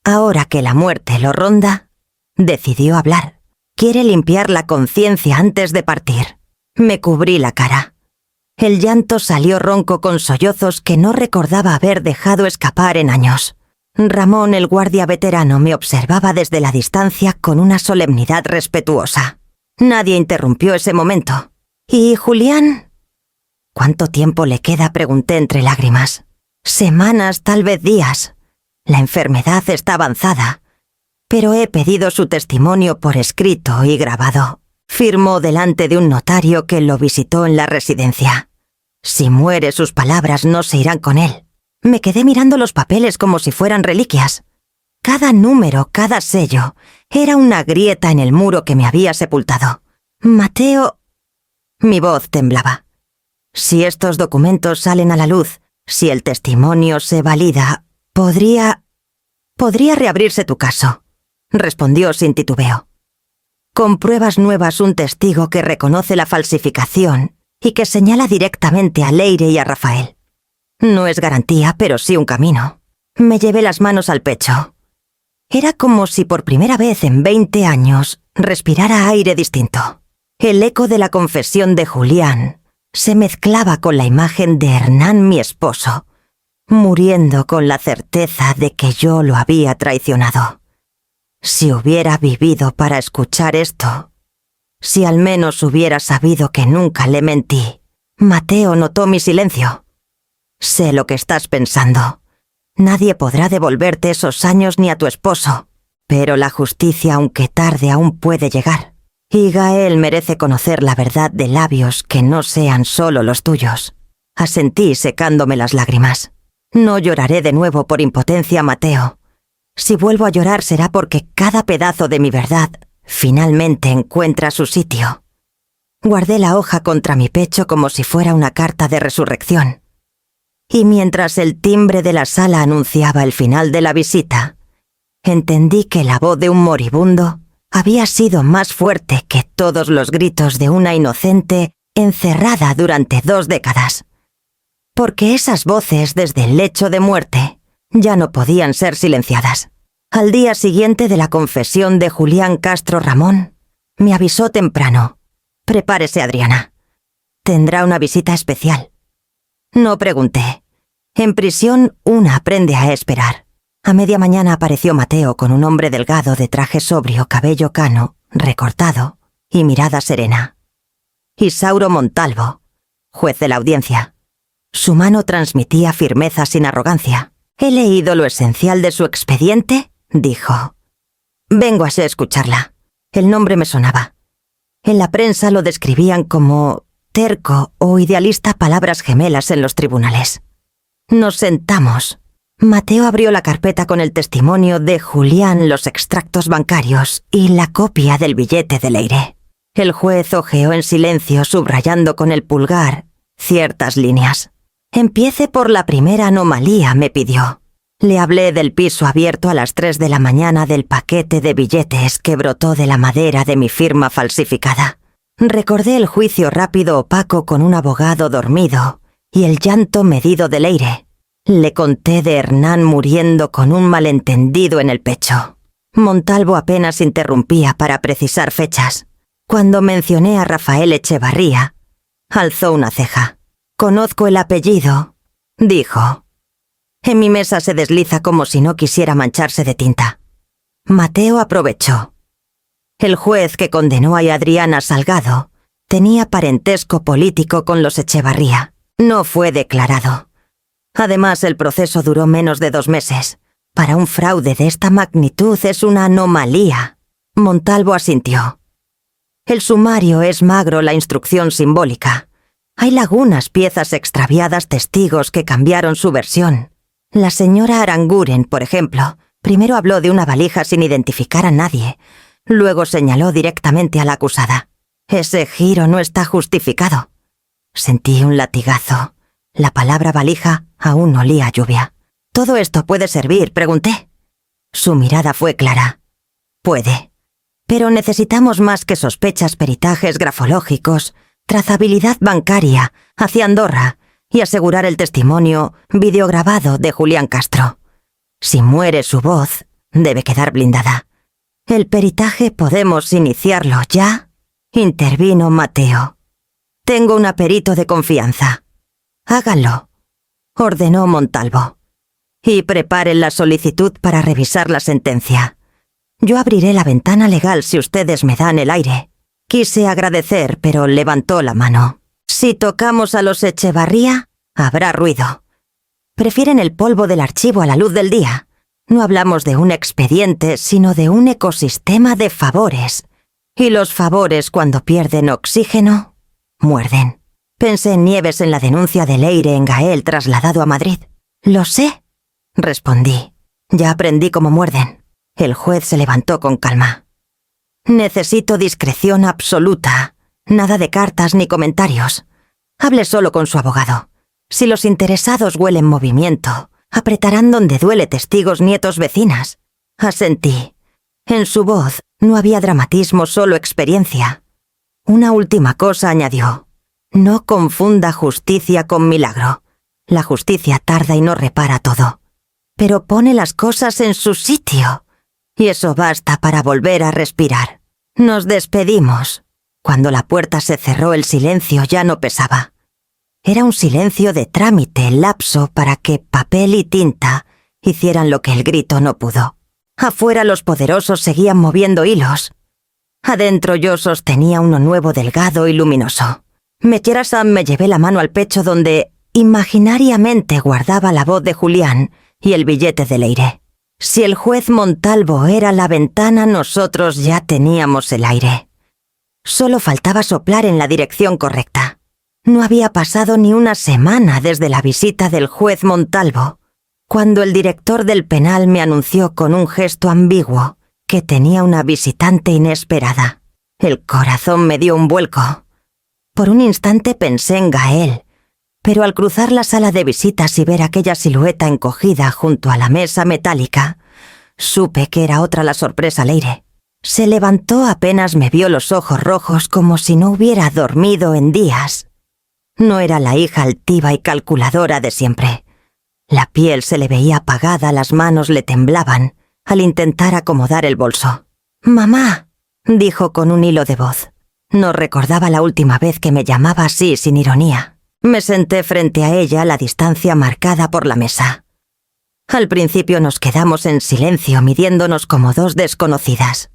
Ahora que la muerte lo ronda, decidió hablar. Quiere limpiar la conciencia antes de partir. Me cubrí la cara. El llanto salió ronco con sollozos que no recordaba haber dejado escapar en años. Ramón, el guardia veterano, me observaba desde la distancia con una solemnidad respetuosa. Nadie interrumpió ese momento. ¿Y Julián? ¿Cuánto tiempo le queda?, pregunté entre lágrimas. Semanas, tal vez días. La enfermedad está avanzada, pero he pedido su testimonio por escrito y grabado. Firmó delante de un notario que lo visitó en la residencia. Si muere, sus palabras no se irán con él. Me quedé mirando los papeles como si fueran reliquias. Cada número, cada sello, era una grieta en el muro que me había sepultado. Mateo... Mi voz temblaba. Si estos documentos salen a la luz, si el testimonio se valida, podría reabrirse tu caso, respondió sin titubeo. Con pruebas nuevas, un testigo que reconoce la falsificación y que señala directamente a Leire y a Rafael. No es garantía, pero sí un camino. Me llevé las manos al pecho. Era como si por primera vez en 20 años respirara aire distinto. El eco de la confesión de Julián se mezclaba con la imagen de Hernán, mi esposo, muriendo con la certeza de que yo lo había traicionado. Si hubiera vivido para escuchar esto, si al menos hubiera sabido que nunca le mentí. Mateo notó mi silencio. Sé lo que estás pensando. Nadie podrá devolverte esos años ni a tu esposo, pero la justicia, aunque tarde, aún puede llegar. Y Gael merece conocer la verdad de labios que no sean solo los tuyos. Asentí secándome las lágrimas. No lloraré de nuevo por impotencia, Mateo. Si vuelvo a llorar será porque cada pedazo de mi verdad finalmente encuentra su sitio. Guardé la hoja contra mi pecho como si fuera una carta de resurrección. Y mientras el timbre de la sala anunciaba el final de la visita, entendí que la voz de un moribundo había sido más fuerte que todos los gritos de una inocente encerrada durante 2 décadas. Porque esas voces desde el lecho de muerte ya no podían ser silenciadas. Al día siguiente de la confesión de Julián Castro Ramón, me avisó temprano: «Prepárese, Adriana. Tendrá una visita especial». No pregunté. En prisión una aprende a esperar. A media mañana apareció Mateo con un hombre delgado de traje sobrio, cabello cano, recortado y mirada serena. Isauro Montalvo, juez de la audiencia. Su mano transmitía firmeza sin arrogancia. «He leído lo esencial de su expediente», dijo. «Vengo a escucharla». El nombre me sonaba. En la prensa lo describían como terco o idealista, palabras gemelas en los tribunales. Nos sentamos. Mateo abrió la carpeta con el testimonio de Julián, los extractos bancarios y la copia del billete de Leire. El juez hojeó en silencio, subrayando con el pulgar ciertas líneas. «Empiece por la primera anomalía», me pidió. Le hablé del piso abierto a las 3 de la mañana, del paquete de billetes que brotó de la madera de mi firma falsificada. Recordé el juicio rápido opaco con un abogado dormido y el llanto medido de Leire. Le conté de Hernán muriendo con un malentendido en el pecho. Montalvo apenas interrumpía para precisar fechas. Cuando mencioné a Rafael Echevarría, alzó una ceja. «Conozco el apellido», dijo. En mi mesa se desliza como si no quisiera mancharse de tinta. Mateo aprovechó. El juez que condenó a Adriana Salgado tenía parentesco político con los Echevarría. No fue declarado. Además, el proceso duró menos de 2 meses. Para un fraude de esta magnitud es una anomalía. Montalvo asintió. El sumario es magro, la instrucción simbólica. Hay lagunas, piezas extraviadas, testigos que cambiaron su versión. La señora Aranguren, por ejemplo, primero habló de una valija sin identificar a nadie. Luego señaló directamente a la acusada. Ese giro no está justificado. Sentí un latigazo. La palabra valija aún olía a lluvia. «¿Todo esto puede servir?», pregunté. Su mirada fue clara. «Puede. Pero necesitamos más que sospechas, peritajes grafológicos, trazabilidad bancaria hacia Andorra y asegurar el testimonio videograbado de Julián Castro. Si muere su voz, debe quedar blindada. El peritaje podemos iniciarlo ya», intervino Mateo. «Tengo un perito de confianza». «Háganlo», ordenó Montalvo. «Y preparen la solicitud para revisar la sentencia. Yo abriré la ventana legal si ustedes me dan el aire». Quise agradecer, pero levantó la mano. «Si tocamos a los Echevarría, habrá ruido. Prefieren el polvo del archivo a la luz del día. No hablamos de un expediente, sino de un ecosistema de favores. Y los favores, cuando pierden oxígeno, muerden». Pensé en Nieves, en la denuncia de Leire en Gael trasladado a Madrid. «Lo sé», respondí. «Ya aprendí cómo muerden». El juez se levantó con calma. «Necesito discreción absoluta. Nada de cartas ni comentarios. Hable solo con su abogado. Si los interesados huelen movimiento, apretarán donde duele, testigos, nietos, vecinas». Asentí. En su voz no había dramatismo, solo experiencia. Una última cosa añadió. «No confunda justicia con milagro. La justicia tarda y no repara todo. Pero pone las cosas en su sitio. Y eso basta para volver a respirar». Nos despedimos. Cuando la puerta se cerró, el silencio ya no pesaba. Era un silencio de trámite, lapso para que papel y tinta hicieran lo que el grito no pudo. Afuera los poderosos seguían moviendo hilos. Adentro yo sostenía uno nuevo, delgado y luminoso. Mecherasan me llevé la mano al pecho donde imaginariamente guardaba la voz de Julián y el billete de Leire. Si el juez Montalvo era la ventana, nosotros ya teníamos el aire. Solo faltaba soplar en la dirección correcta. No había pasado ni una semana desde la visita del juez Montalvo, cuando el director del penal me anunció con un gesto ambiguo que tenía una visitante inesperada. El corazón me dio un vuelco. Por un instante pensé en Gael, pero al cruzar la sala de visitas y ver aquella silueta encogida junto a la mesa metálica, supe que era otra la sorpresa Leire. Se levantó apenas me vio los ojos rojos como si no hubiera dormido en días. No era la hija altiva y calculadora de siempre. La piel se le veía apagada, las manos le temblaban al intentar acomodar el bolso. «Mamá», dijo con un hilo de voz. No recordaba la última vez que me llamaba así sin ironía. Me senté frente a ella a la distancia marcada por la mesa. Al principio nos quedamos en silencio, midiéndonos como dos desconocidas.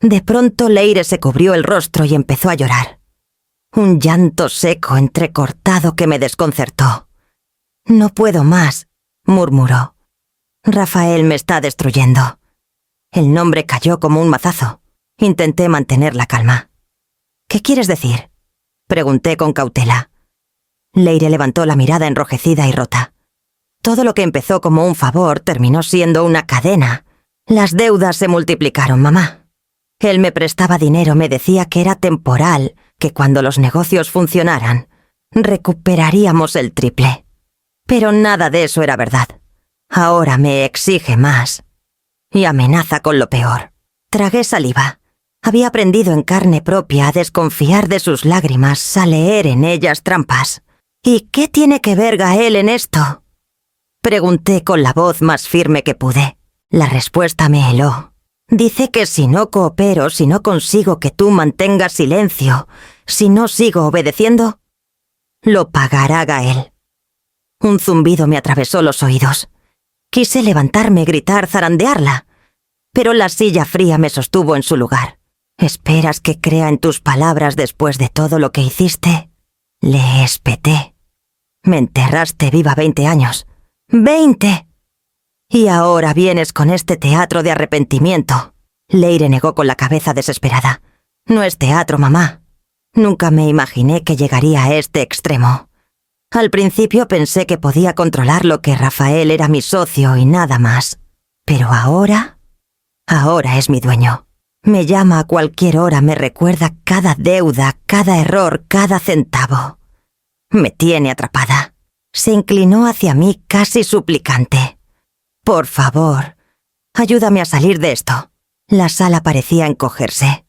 De pronto Leire se cubrió el rostro y empezó a llorar. Un llanto seco, entrecortado, que me desconcertó. «No puedo más», murmuró. «Rafael me está destruyendo». El nombre cayó como un mazazo. Intenté mantener la calma. «¿Qué quieres decir?», pregunté con cautela. Leire levantó la mirada enrojecida y rota. todo lo que empezó como un favor terminó siendo una cadena. Las deudas se multiplicaron, mamá. Él me prestaba dinero, me decía que era temporal, que cuando los negocios funcionaran, recuperaríamos el triple. Pero nada de eso era verdad. Ahora me exige más. Y amenaza con lo peor. Tragué saliva. Había aprendido en carne propia a desconfiar de sus lágrimas, a leer en ellas trampas. ¿Y qué tiene que ver Gael en esto? Pregunté con la voz más firme que pude. La respuesta me heló. Dice que si no coopero, si no consigo que tú mantengas silencio, si no sigo obedeciendo, lo pagará Gael. Un zumbido me atravesó los oídos. Quise levantarme, gritar, zarandearla, pero la silla fría me sostuvo en su lugar. ¿Esperas que crea en tus palabras después de todo lo que hiciste? Le espeté. Me enterraste viva 20 años. ¡20! Y ahora vienes con este teatro de arrepentimiento. Leire negó con la cabeza desesperada. No es teatro, mamá. Nunca me imaginé que llegaría a este extremo. Al principio pensé que podía controlarlo, que Rafael era mi socio y nada más. Pero ahora es mi dueño. Me llama a cualquier hora, me recuerda cada deuda, cada error, cada centavo. Me tiene atrapada. Se inclinó hacia mí casi suplicante. Por favor, ayúdame a salir de esto. La sala parecía encogerse.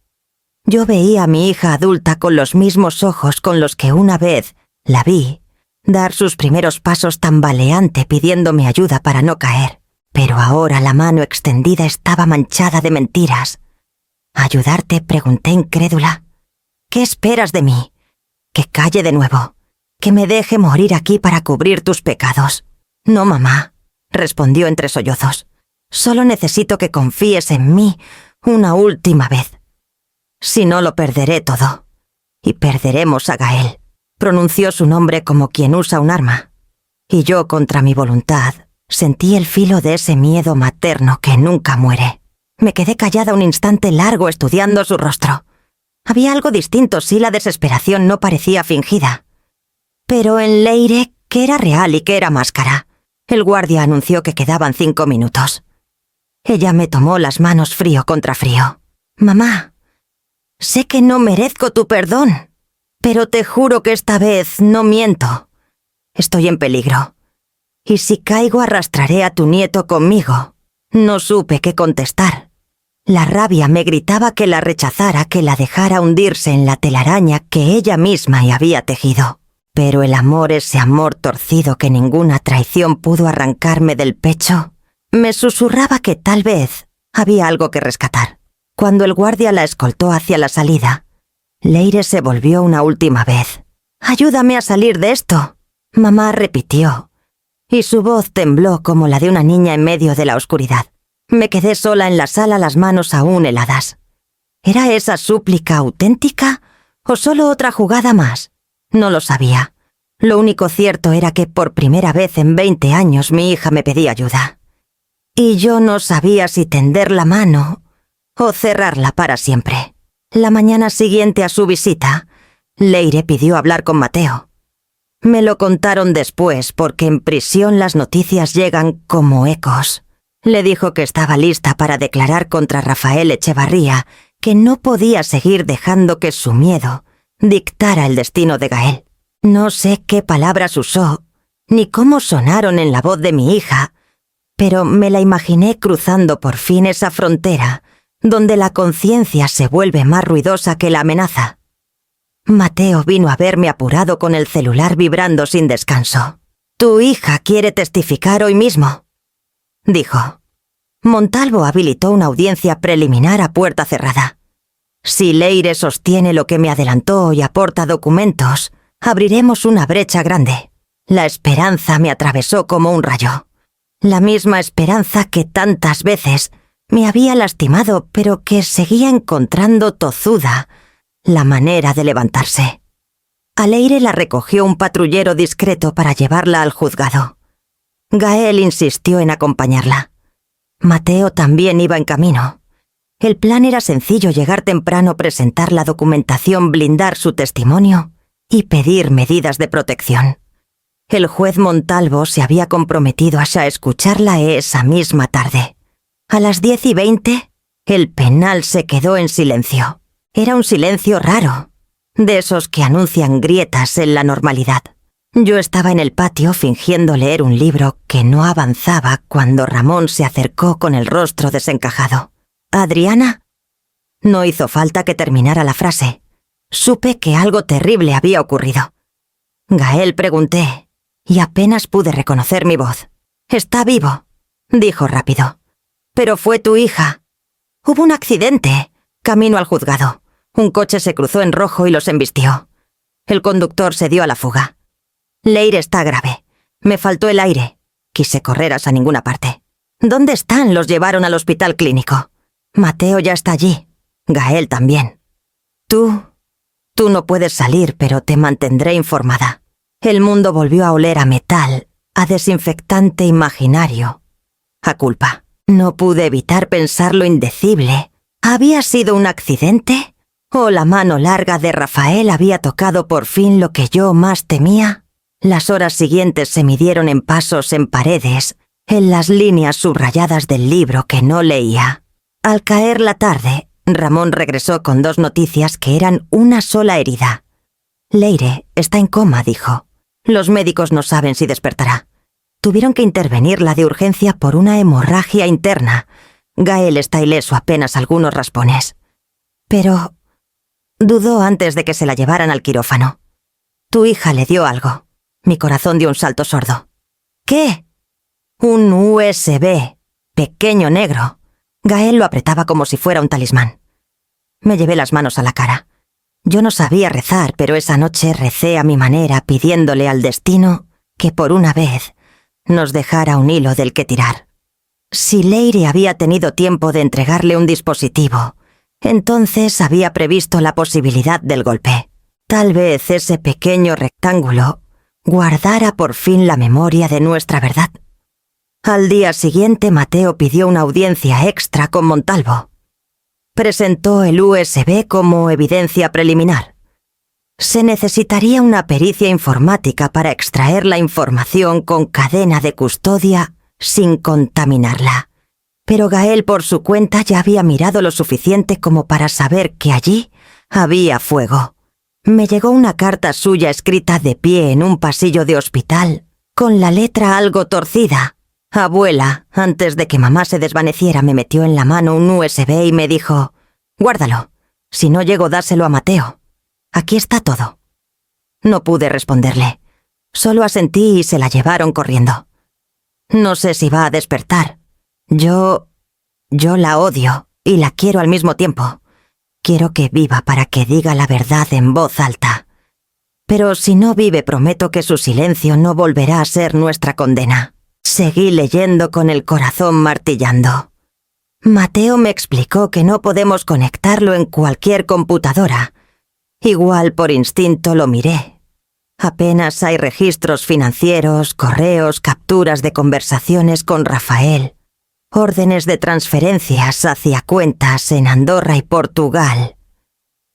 Yo veía a mi hija adulta con los mismos ojos con los que una vez la vi dar sus primeros pasos tambaleante pidiéndome ayuda para no caer. Pero ahora la mano extendida estaba manchada de mentiras. ¿Ayudarte?, pregunté incrédula. ¿Qué esperas de mí? ¿Que calle de nuevo? ¿Que me deje morir aquí para cubrir tus pecados? No, mamá, respondió entre sollozos. Solo necesito que confíes en mí una última vez. Si no, lo perderé todo. Y perderemos a Gael. Pronunció su nombre como quien usa un arma. Y yo, contra mi voluntad, sentí el filo de ese miedo materno que nunca muere. Me quedé callada un instante largo estudiando su rostro. Había algo distinto si la desesperación no parecía fingida. Pero en Leire, que era real y que era máscara. El guardia anunció que quedaban 5 minutos. Ella me tomó las manos frío contra frío. Mamá, sé que no merezco tu perdón, pero te juro que esta vez no miento. Estoy en peligro. Y si caigo arrastraré a tu nieto conmigo. No supe qué contestar. La rabia me gritaba que la rechazara, que la dejara hundirse en la telaraña que ella misma había tejido. Pero el amor, ese amor torcido que ninguna traición pudo arrancarme del pecho, me susurraba que tal vez había algo que rescatar. Cuando el guardia la escoltó hacia la salida, Leire se volvió una última vez. «Ayúdame a salir de esto», mamá repitió, y su voz tembló como la de una niña en medio de la oscuridad. Me quedé sola en la sala, las manos aún heladas. ¿Era esa súplica auténtica o solo otra jugada más? No lo sabía. Lo único cierto era que por primera vez en 20 años mi hija me pedía ayuda. Y yo no sabía si tender la mano o cerrarla para siempre. La mañana siguiente a su visita, Leire pidió hablar con Mateo. Me lo contaron después porque en prisión las noticias llegan como ecos. Le dijo que estaba lista para declarar contra Rafael Echevarría, que no podía seguir dejando que su miedo dictara el destino de Gael. No sé qué palabras usó, ni cómo sonaron en la voz de mi hija, pero me la imaginé cruzando por fin esa frontera, donde la conciencia se vuelve más ruidosa que la amenaza. Mateo vino a verme apurado con el celular vibrando sin descanso. «Tu hija quiere testificar hoy mismo», dijo. Montalvo habilitó una audiencia preliminar a puerta cerrada. Si Leire sostiene lo que me adelantó y aporta documentos, abriremos una brecha grande. La esperanza me atravesó como un rayo. La misma esperanza que tantas veces me había lastimado, pero que seguía encontrando tozuda la manera de levantarse. A Leire la recogió un patrullero discreto para llevarla al juzgado. Gael insistió en acompañarla. Mateo también iba en camino. El plan era sencillo: llegar temprano, presentar la documentación, blindar su testimonio y pedir medidas de protección. El juez Montalvo se había comprometido a escucharla esa misma tarde. A las 10:20, el penal se quedó en silencio. Era un silencio raro, de esos que anuncian grietas en la normalidad. Yo estaba en el patio fingiendo leer un libro que no avanzaba cuando Ramón se acercó con el rostro desencajado. «¿Adriana?» No hizo falta que terminara la frase. Supe que algo terrible había ocurrido. «Gael», pregunté, y apenas pude reconocer mi voz. «Está vivo», dijo rápido. «Pero fue tu hija». «Hubo un accidente, camino al juzgado. Un coche se cruzó en rojo y los embistió. El conductor se dio a la fuga. Leire está grave. Me faltó el aire. Quise correr a ninguna parte. ¿Dónde están? Los llevaron al hospital clínico. Mateo ya está allí. Gael también. Tú no puedes salir, pero te mantendré informada. El mundo volvió a oler a metal, a desinfectante imaginario, a culpa. No pude evitar pensar lo indecible. ¿Había sido un accidente? ¿O la mano larga de Rafael había tocado por fin lo que yo más temía? Las horas siguientes se midieron en pasos en paredes, en las líneas subrayadas del libro que no leía. Al caer la tarde, Ramón regresó con 2 noticias que eran una sola herida. Leire está en coma, dijo. Los médicos no saben si despertará. Tuvieron que intervenirla de urgencia por una hemorragia interna. Gael está ileso, apenas algunos raspones. Pero dudó antes de que se la llevaran al quirófano. Tu hija le dio algo. Mi corazón dio un salto sordo. ¿Qué? Un USB, pequeño negro. Gael lo apretaba como si fuera un talismán. Me llevé las manos a la cara. Yo no sabía rezar, pero esa noche recé a mi manera pidiéndole al destino que por una vez nos dejara un hilo del que tirar. Si Leire había tenido tiempo de entregarle un dispositivo, entonces había previsto la posibilidad del golpe. Tal vez ese pequeño rectángulo guardara por fin la memoria de nuestra verdad. Al día siguiente, Mateo pidió una audiencia extra con Montalvo. Presentó el USB como evidencia preliminar. Se necesitaría una pericia informática para extraer la información con cadena de custodia sin contaminarla. Pero Gael por su cuenta ya había mirado lo suficiente como para saber que allí había fuego. Me llegó una carta suya escrita de pie en un pasillo de hospital, con la letra algo torcida. Abuela, antes de que mamá se desvaneciera, me metió en la mano un USB y me dijo: «Guárdalo. Si no llego, dáselo a Mateo. Aquí está todo». No pude responderle. Solo asentí y se la llevaron corriendo. No sé si va a despertar. Yo la odio y la quiero al mismo tiempo. Quiero que viva para que diga la verdad en voz alta. Pero si no vive, prometo que su silencio no volverá a ser nuestra condena. Seguí leyendo con el corazón martillando. Mateo me explicó que no podemos conectarlo en cualquier computadora. Igual por instinto lo miré. Apenas hay registros financieros, correos, capturas de conversaciones con Rafael, órdenes de transferencias hacia cuentas en Andorra y Portugal.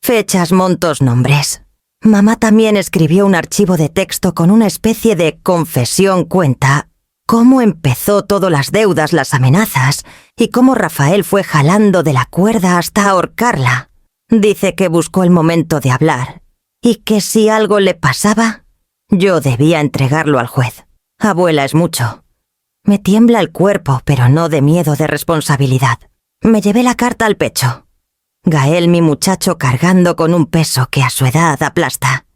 Fechas, montos, nombres. Mamá también escribió un archivo de texto con una especie de confesión cuenta cómo empezó todo, las deudas, las amenazas, y cómo Rafael fue jalando de la cuerda hasta ahorcarla. Dice que buscó el momento de hablar, y que si algo le pasaba, yo debía entregarlo al juez. Abuela, es mucho. Me tiembla el cuerpo, pero no de miedo, de responsabilidad. Me llevé la carta al pecho. Gael, mi muchacho, cargando con un peso que a su edad aplasta.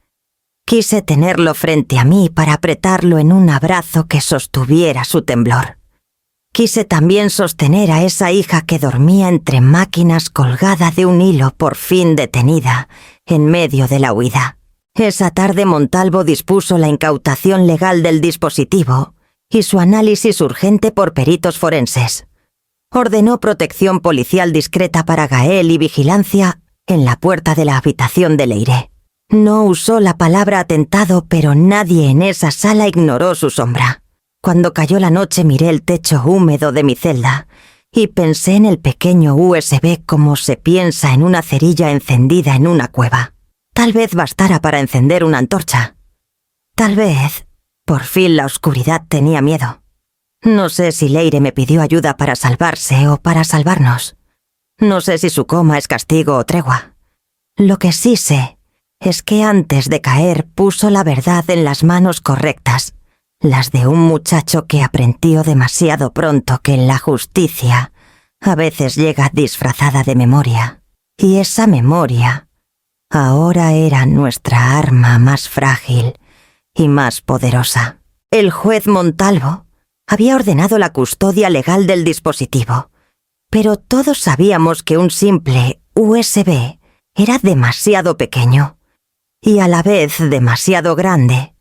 Quise tenerlo frente a mí para apretarlo en un abrazo que sostuviera su temblor. Quise también sostener a esa hija que dormía entre máquinas colgada de un hilo por fin detenida en medio de la huida. Esa tarde Montalvo dispuso la incautación legal del dispositivo y su análisis urgente por peritos forenses. Ordenó protección policial discreta para Gael y vigilancia en la puerta de la habitación de Leire. No usó la palabra atentado, pero nadie en esa sala ignoró su sombra. Cuando cayó la noche miré el techo húmedo de mi celda y pensé en el pequeño USB como se piensa en una cerilla encendida en una cueva. Tal vez bastara para encender una antorcha. Tal vez Por fin la oscuridad tenía miedo. No sé si Leire me pidió ayuda para salvarse o para salvarnos. No sé si su coma es castigo o tregua. Lo que sí sé es que antes de caer puso la verdad en las manos correctas, las de un muchacho que aprendió demasiado pronto que la justicia a veces llega disfrazada de memoria, y esa memoria ahora era nuestra arma más frágil y más poderosa. El juez Montalvo había ordenado la custodia legal del dispositivo, pero todos sabíamos que un simple USB era demasiado pequeño y a la vez demasiado grande.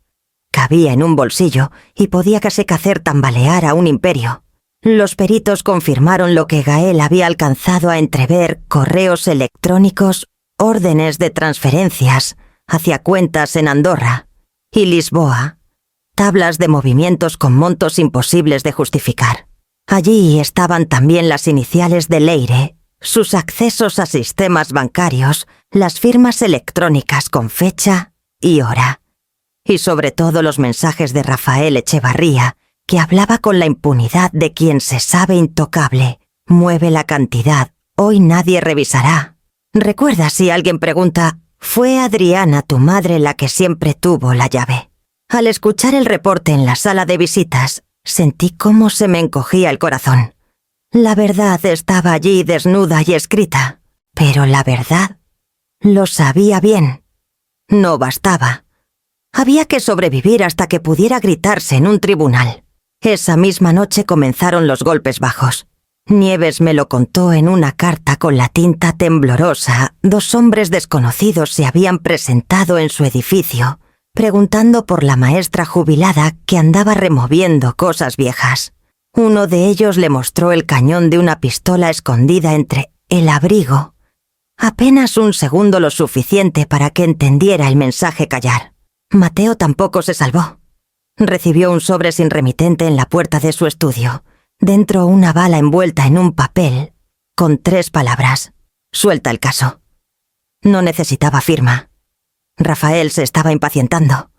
Cabía en un bolsillo y podía casi hacer tambalear a un imperio. Los peritos confirmaron lo que Gael había alcanzado a entrever: correos electrónicos, órdenes de transferencias hacia cuentas en Andorra y Lisboa, tablas de movimientos con montos imposibles de justificar. Allí estaban también las iniciales de Leire, sus accesos a sistemas bancarios, las firmas electrónicas con fecha y hora, y sobre todo los mensajes de Rafael Echevarría, que hablaba con la impunidad de quien se sabe intocable. Mueve la cantidad, hoy nadie revisará. Recuerda, si alguien pregunta, ¿fue Adriana tu madre la que siempre tuvo la llave? Al escuchar el reporte en la sala de visitas, sentí cómo se me encogía el corazón. La verdad estaba allí desnuda y escrita, pero la verdad lo sabía bien. No bastaba. Había que sobrevivir hasta que pudiera gritarse en un tribunal. Esa misma noche comenzaron los golpes bajos. Nieves me lo contó en una carta con la tinta temblorosa. 2 hombres desconocidos se habían presentado en su edificio, preguntando por la maestra jubilada que andaba removiendo cosas viejas. Uno de ellos le mostró el cañón de una pistola escondida entre el abrigo. Apenas un segundo lo suficiente para que entendiera el mensaje callar. Mateo tampoco se salvó. Recibió un sobre sin remitente en la puerta de su estudio. Dentro una bala envuelta en un papel, con 3 palabras: suelta el caso. No necesitaba firma. Rafael se estaba impacientando.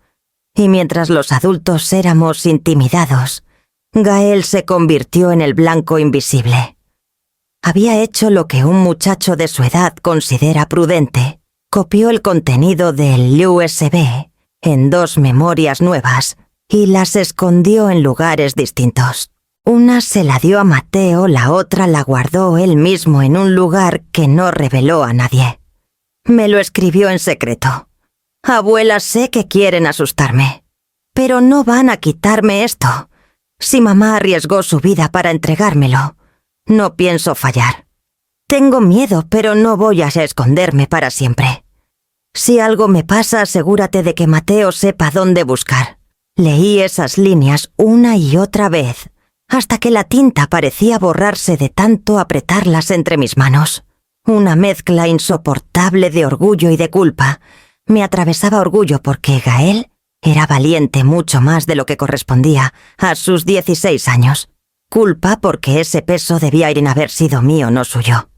Y mientras los adultos éramos intimidados, Gael se convirtió en el blanco invisible. Había hecho lo que un muchacho de su edad considera prudente. Copió el contenido del USB en 2 memorias nuevas y las escondió en lugares distintos. Una se la dio a Mateo, la otra la guardó él mismo en un lugar que no reveló a nadie. Me lo escribió en secreto. Abuela, sé que quieren asustarme, pero no van a quitarme esto. Si mamá arriesgó su vida para entregármelo, no pienso fallar. Tengo miedo, pero no voy a esconderme para siempre. Si algo me pasa, asegúrate de que Mateo sepa dónde buscar. Leí esas líneas una y otra vez, hasta que la tinta parecía borrarse de tanto apretarlas entre mis manos. Una mezcla insoportable de orgullo y de culpa. Me atravesaba orgullo porque Gael era valiente mucho más de lo que correspondía a sus 16 años. Culpa porque ese peso debía ir en haber sido mío, no suyo.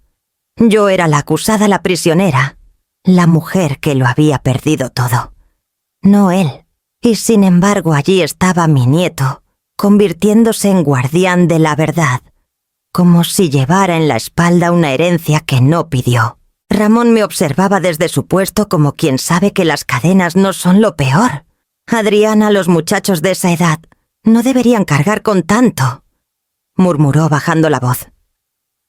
Yo era la acusada, la prisionera, la mujer que lo había perdido todo. No él. Y sin embargo allí estaba mi nieto, convirtiéndose en guardián de la verdad, como si llevara en la espalda una herencia que no pidió. Ramón me observaba desde su puesto como quien sabe que las cadenas no son lo peor. Adriana, los muchachos de esa edad no deberían cargar con tanto, murmuró bajando la voz.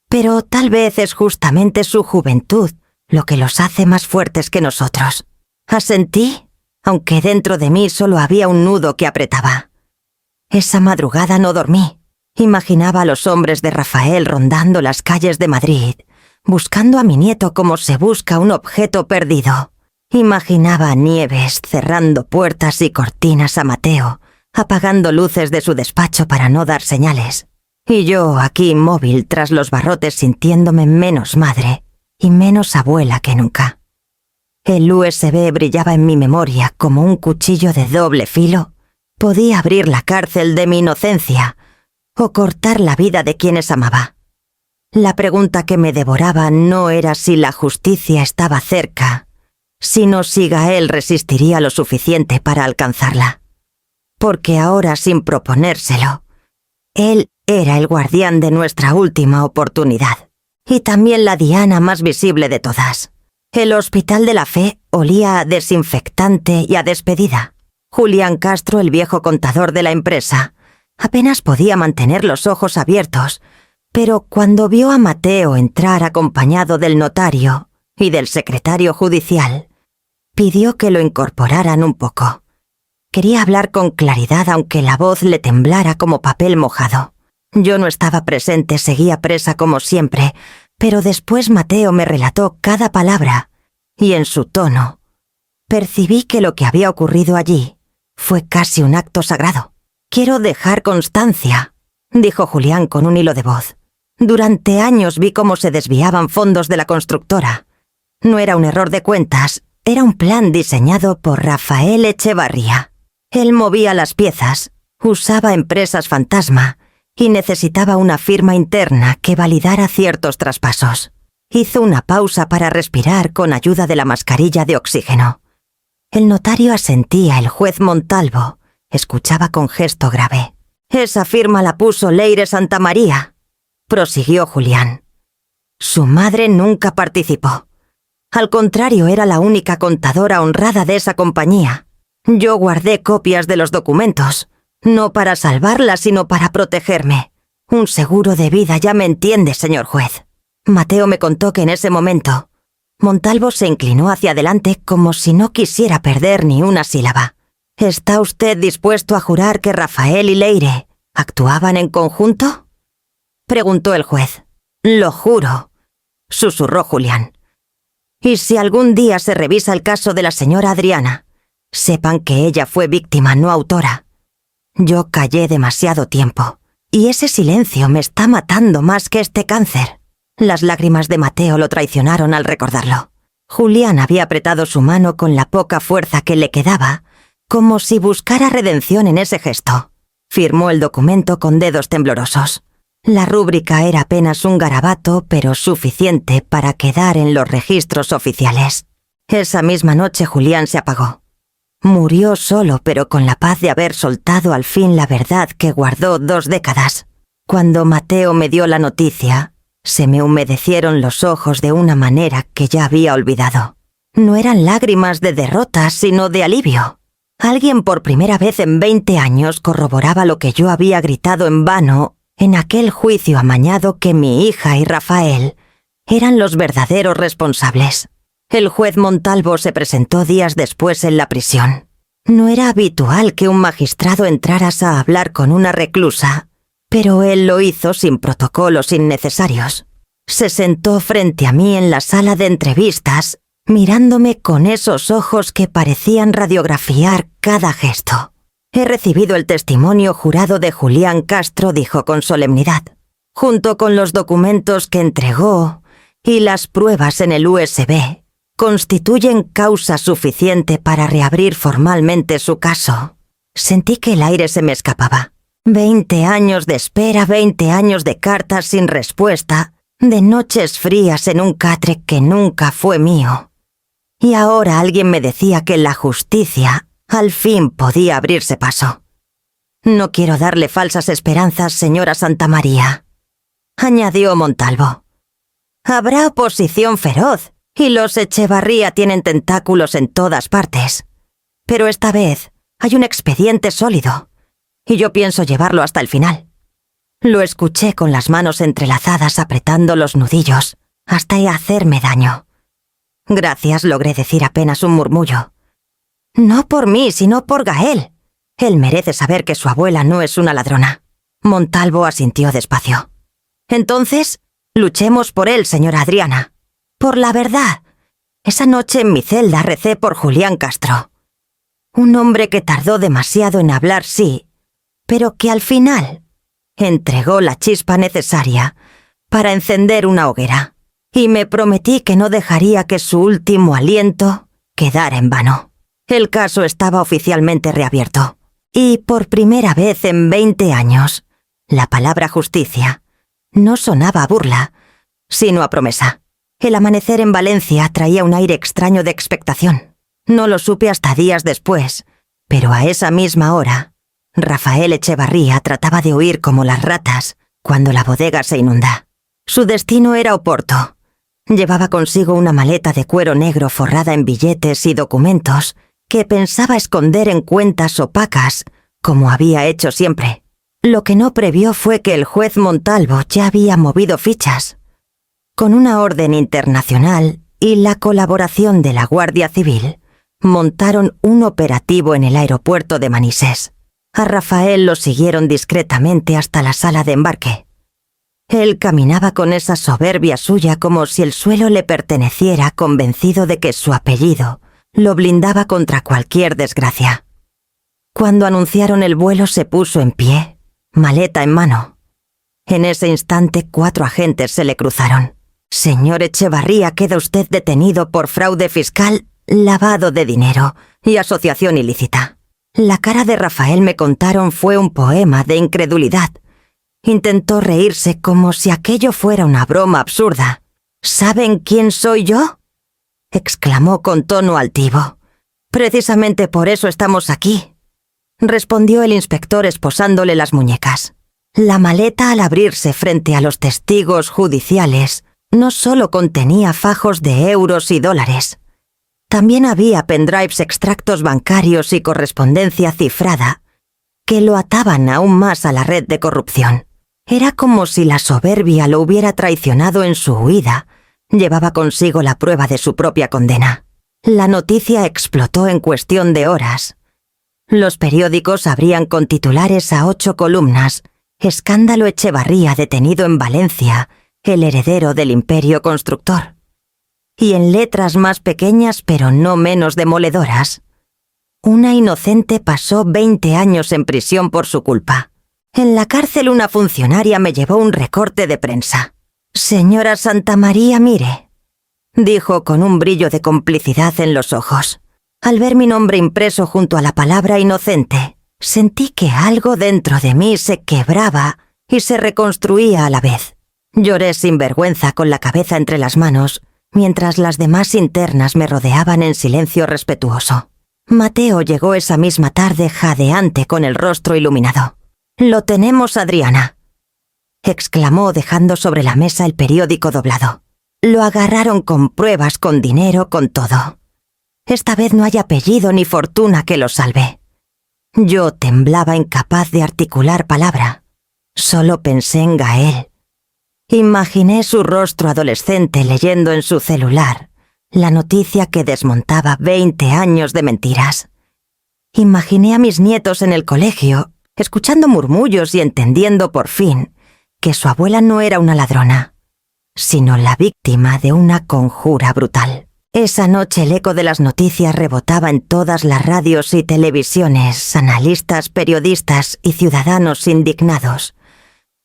Pero tal vez es justamente su juventud lo que los hace más fuertes que nosotros. Asentí, aunque dentro de mí solo había un nudo que apretaba. Esa madrugada no dormí. Imaginaba a los hombres de Rafael rondando las calles de Madrid, buscando a mi nieto como se busca un objeto perdido. Imaginaba a Nieves cerrando puertas y cortinas a Mateo, apagando luces de su despacho para no dar señales. Y yo aquí inmóvil tras los barrotes, sintiéndome menos madre y menos abuela que nunca. El USB brillaba en mi memoria como un cuchillo de doble filo. Podía abrir la cárcel de mi inocencia o cortar la vida de quienes amaba. La pregunta que me devoraba no era si la justicia estaba cerca, sino si Gael resistiría lo suficiente para alcanzarla. porque ahora, sin proponérselo, él era el guardián de nuestra última oportunidad, y también la diana más visible de todas. El Hospital de la Fe olía a desinfectante y a despedida. Julián Castro, el viejo contador de la empresa, apenas podía mantener los ojos abiertos, pero cuando vio a Mateo entrar acompañado del notario y del secretario judicial, pidió que lo incorporaran un poco. Quería hablar con claridad aunque la voz le temblara como papel mojado. Yo no estaba presente, seguía presa como siempre, pero después Mateo me relató cada palabra, y en su tono percibí que lo que había ocurrido allí fue casi un acto sagrado. «Quiero dejar constancia», dijo Julián con un hilo de voz. «Durante años vi cómo se desviaban fondos de la constructora. No era un error de cuentas, era un plan diseñado por Rafael Echevarría. Él movía las piezas, usaba empresas fantasma y necesitaba una firma interna que validara ciertos traspasos. Hizo una pausa para respirar con ayuda de la mascarilla de oxígeno. El notario asentía, el juez Montalvo escuchaba con gesto grave. «Esa firma la puso Leire Santamaría», prosiguió Julián. «Su madre nunca participó. Al contrario, era la única contadora honrada de esa compañía. Yo guardé copias de los documentos, no para salvarla, sino para protegerme. Un seguro de vida, ya me entiende, señor juez». Mateo me contó que en ese momento Montalvo se inclinó hacia adelante como si no quisiera perder ni una sílaba. «¿Está usted dispuesto a jurar que Rafael y Leire actuaban en conjunto?», preguntó el juez. «Lo juro», susurró Julián. «Y si algún día se revisa el caso de la señora Adriana, sepan que ella fue víctima, no autora». Yo callé demasiado tiempo, y ese silencio me está matando más que este cáncer. Las lágrimas de Mateo lo traicionaron al recordarlo. Julián había apretado su mano con la poca fuerza que le quedaba, como si buscara redención en ese gesto. Firmó el documento con dedos temblorosos. La rúbrica era apenas un garabato, pero suficiente para quedar en los registros oficiales. Esa misma noche Julián se apagó. Murió solo, pero con la paz de haber soltado al fin la verdad que guardó 2 décadas. Cuando Mateo me dio la noticia, se me humedecieron los ojos de una manera que ya había olvidado. No eran lágrimas de derrota, sino de alivio. Alguien por primera vez en 20 años corroboraba lo que yo había gritado en vano en aquel juicio amañado, que mi hija y Rafael eran los verdaderos responsables. El juez Montalvo se presentó días después en la prisión. No era habitual que un magistrado entrara a hablar con una reclusa, pero él lo hizo sin protocolos innecesarios. Se sentó frente a mí en la sala de entrevistas, mirándome con esos ojos que parecían radiografiar cada gesto. «He recibido el testimonio jurado de Julián Castro», dijo con solemnidad, «junto con los documentos que entregó y las pruebas en el USB. Constituyen causa suficiente para reabrir formalmente su caso». Sentí que el aire se me escapaba. 20 años de espera, 20 años de cartas sin respuesta, de noches frías en un catre que nunca fue mío. Y ahora alguien me decía que la justicia al fin podía abrirse paso. «No quiero darle falsas esperanzas, señora Santamaría», añadió Montalvo. «Habrá oposición feroz, y los Echevarría tienen tentáculos en todas partes. Pero esta vez hay un expediente sólido, y yo pienso llevarlo hasta el final». Lo escuché con las manos entrelazadas apretando los nudillos, hasta hacerme daño. «Gracias», logré decir apenas un murmullo. «No por mí, sino por Gael. Él merece saber que su abuela no es una ladrona». Montalvo asintió despacio. «Entonces, luchemos por él, señora Adriana. Por la verdad. Esa noche en mi celda recé por Julián Castro. Un hombre que tardó demasiado en hablar, sí, pero que al final entregó la chispa necesaria para encender una hoguera. Y me prometí que no dejaría que su último aliento quedara en vano». El caso estaba oficialmente reabierto. Y por primera vez en 20 años, la palabra justicia no sonaba a burla, sino a promesa. El amanecer en Valencia traía un aire extraño de expectación. No lo supe hasta días después, pero a esa misma hora Rafael Echevarría trataba de huir como las ratas cuando la bodega se inunda. Su destino era Oporto. Llevaba consigo una maleta de cuero negro forrada en billetes y documentos que pensaba esconder en cuentas opacas, como había hecho siempre. Lo que no previó fue que el juez Montalvo ya había movido fichas. Con una orden internacional y la colaboración de la Guardia Civil, montaron un operativo en el aeropuerto de Manises. A Rafael lo siguieron discretamente hasta la sala de embarque. Él caminaba con esa soberbia suya como si el suelo le perteneciera, convencido de que su apellido lo blindaba contra cualquier desgracia. Cuando anunciaron el vuelo se puso en pie, maleta en mano. En ese instante 4 agentes se le cruzaron. «Señor Echevarría, queda usted detenido por fraude fiscal, lavado de dinero y asociación ilícita». La cara de Rafael, me contaron, fue un poema de incredulidad. Intentó reírse como si aquello fuera una broma absurda. «¿Saben quién soy yo?», exclamó con tono altivo. «Precisamente por eso estamos aquí», respondió el inspector esposándole las muñecas. La maleta, al abrirse frente a los testigos judiciales, no solo contenía fajos de euros y dólares. También había pendrives, extractos bancarios y correspondencia cifrada que lo ataban aún más a la red de corrupción. Era como si la soberbia lo hubiera traicionado en su huida. Llevaba consigo la prueba de su propia condena. La noticia explotó en cuestión de horas. Los periódicos abrían con titulares a 8 columnas: «Escándalo Echevarría detenido en Valencia, el heredero del imperio constructor». Y en letras más pequeñas pero no menos demoledoras: «Una inocente pasó 20 años en prisión por su culpa. En la cárcel una funcionaria me llevó un recorte de prensa. Señora Santamaría, mire», dijo con un brillo de complicidad en los ojos. Al ver mi nombre impreso junto a la palabra inocente, sentí que algo dentro de mí se quebraba y se reconstruía a la vez. Lloré sin vergüenza con la cabeza entre las manos, mientras las demás internas me rodeaban en silencio respetuoso. Mateo llegó esa misma tarde jadeante con el rostro iluminado. «Lo tenemos, Adriana», exclamó dejando sobre la mesa el periódico doblado. «Lo agarraron con pruebas, con dinero, con todo. Esta vez no hay apellido ni fortuna que lo salve». Yo temblaba, incapaz de articular palabra. Solo pensé en Gael. Imaginé su rostro adolescente leyendo en su celular la noticia que desmontaba 20 años de mentiras. Imaginé a mis nietos en el colegio, escuchando murmullos y entendiendo por fin que su abuela no era una ladrona, sino la víctima de una conjura brutal. Esa noche el eco de las noticias rebotaba en todas las radios y televisiones. Analistas, periodistas y ciudadanos indignados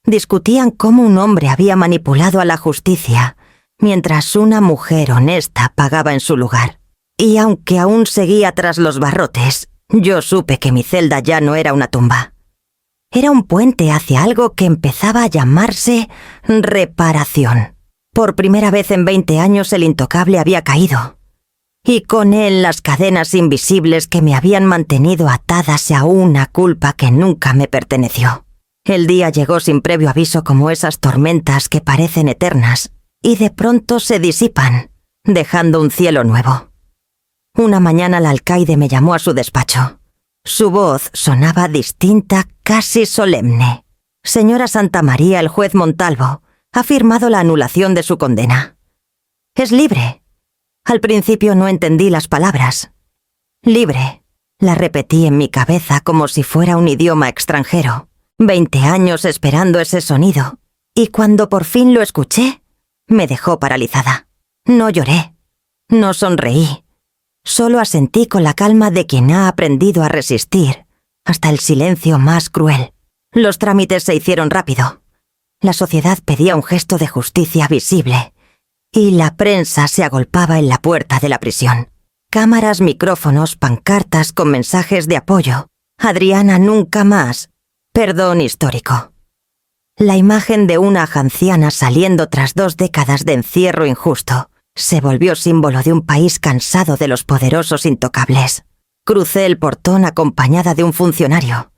discutían cómo un hombre había manipulado a la justicia, mientras una mujer honesta pagaba en su lugar. Y aunque aún seguía tras los barrotes, yo supe que mi celda ya no era una tumba. Era un puente hacia algo que empezaba a llamarse reparación. Por primera vez en 20 años el intocable había caído, y con él las cadenas invisibles que me habían mantenido atadas a una culpa que nunca me perteneció. El día llegó sin previo aviso, como esas tormentas que parecen eternas y de pronto se disipan, dejando un cielo nuevo. Una mañana el alcaide me llamó a su despacho. Su voz sonaba distinta, casi solemne. «Señora Santamaría, el juez Montalvo ha firmado la anulación de su condena. Es libre». Al principio no entendí las palabras. «Libre», la repetí en mi cabeza como si fuera un idioma extranjero. 20 años esperando ese sonido, y cuando por fin lo escuché, me dejó paralizada. No lloré, no sonreí, solo asentí con la calma de quien ha aprendido a resistir hasta el silencio más cruel. Los trámites se hicieron rápido. La sociedad pedía un gesto de justicia visible, y la prensa se agolpaba en la puerta de la prisión. Cámaras, micrófonos, pancartas con mensajes de apoyo. «Adriana, nunca más. Perdón histórico». La imagen de una anciana saliendo tras 2 décadas de encierro injusto se volvió símbolo de un país cansado de los poderosos intocables. Crucé el portón acompañada de un funcionario.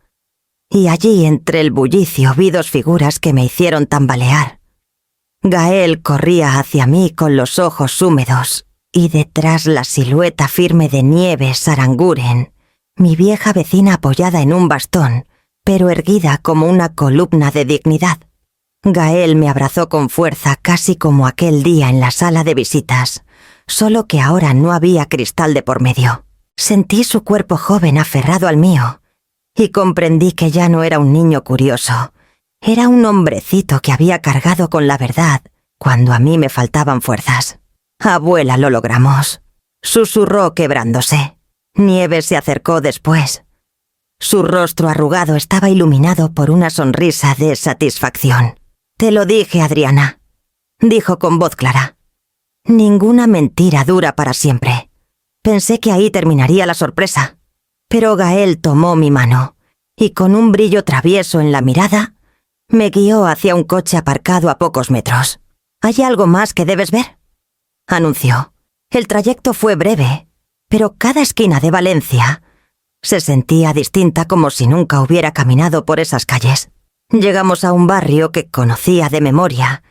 y allí entre el bullicio vi dos figuras que me hicieron tambalear. Gael corría hacia mí con los ojos húmedos, y detrás la silueta firme de Nieves Aranguren, mi vieja vecina apoyada en un bastón, pero erguida como una columna de dignidad. Gael me abrazó con fuerza, casi como aquel día en la sala de visitas, solo que ahora no había cristal de por medio. Sentí su cuerpo joven aferrado al mío, y comprendí que ya no era un niño curioso. Era un hombrecito que había cargado con la verdad cuando a mí me faltaban fuerzas. «Abuela, lo logramos», susurró quebrándose. Nieves se acercó después. Su rostro arrugado estaba iluminado por una sonrisa de satisfacción. «Te lo dije, Adriana», dijo con voz clara. «Ninguna mentira dura para siempre». Pensé que ahí terminaría la sorpresa, pero Gael tomó mi mano y con un brillo travieso en la mirada me guió hacia un coche aparcado a pocos metros. «¿Hay algo más que debes ver?», anunció. El trayecto fue breve, pero cada esquina de Valencia se sentía distinta, como si nunca hubiera caminado por esas calles. Llegamos a un barrio que conocía de memoria,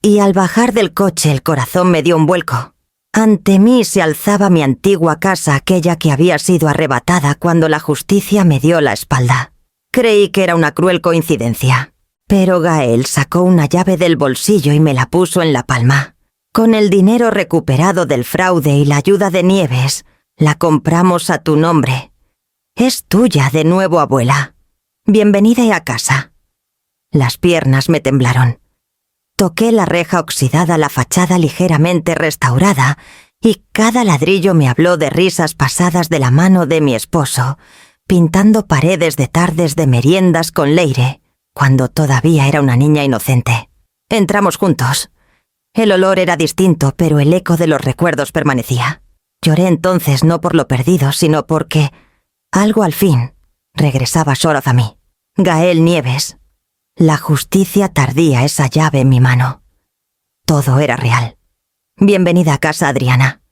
y al bajar del coche el corazón me dio un vuelco. Ante mí se alzaba mi antigua casa, aquella que había sido arrebatada cuando la justicia me dio la espalda. Creí que era una cruel coincidencia, pero Gael sacó una llave del bolsillo y me la puso en la palma. «Con el dinero recuperado del fraude y la ayuda de Nieves, la compramos a tu nombre. Es tuya de nuevo, abuela. Bienvenida a casa». Las piernas me temblaron. Toqué la reja oxidada, la fachada ligeramente restaurada, y cada ladrillo me habló de risas pasadas de la mano de mi esposo, pintando paredes de tardes de meriendas con Leire, cuando todavía era una niña inocente. Entramos juntos. El olor era distinto, pero el eco de los recuerdos permanecía. Lloré entonces no por lo perdido, sino porque algo al fin regresaba solo a mí. Gael Nieves. La justicia tardía esa llave en mi mano. Todo era real. «Bienvenida a casa, Adriana»,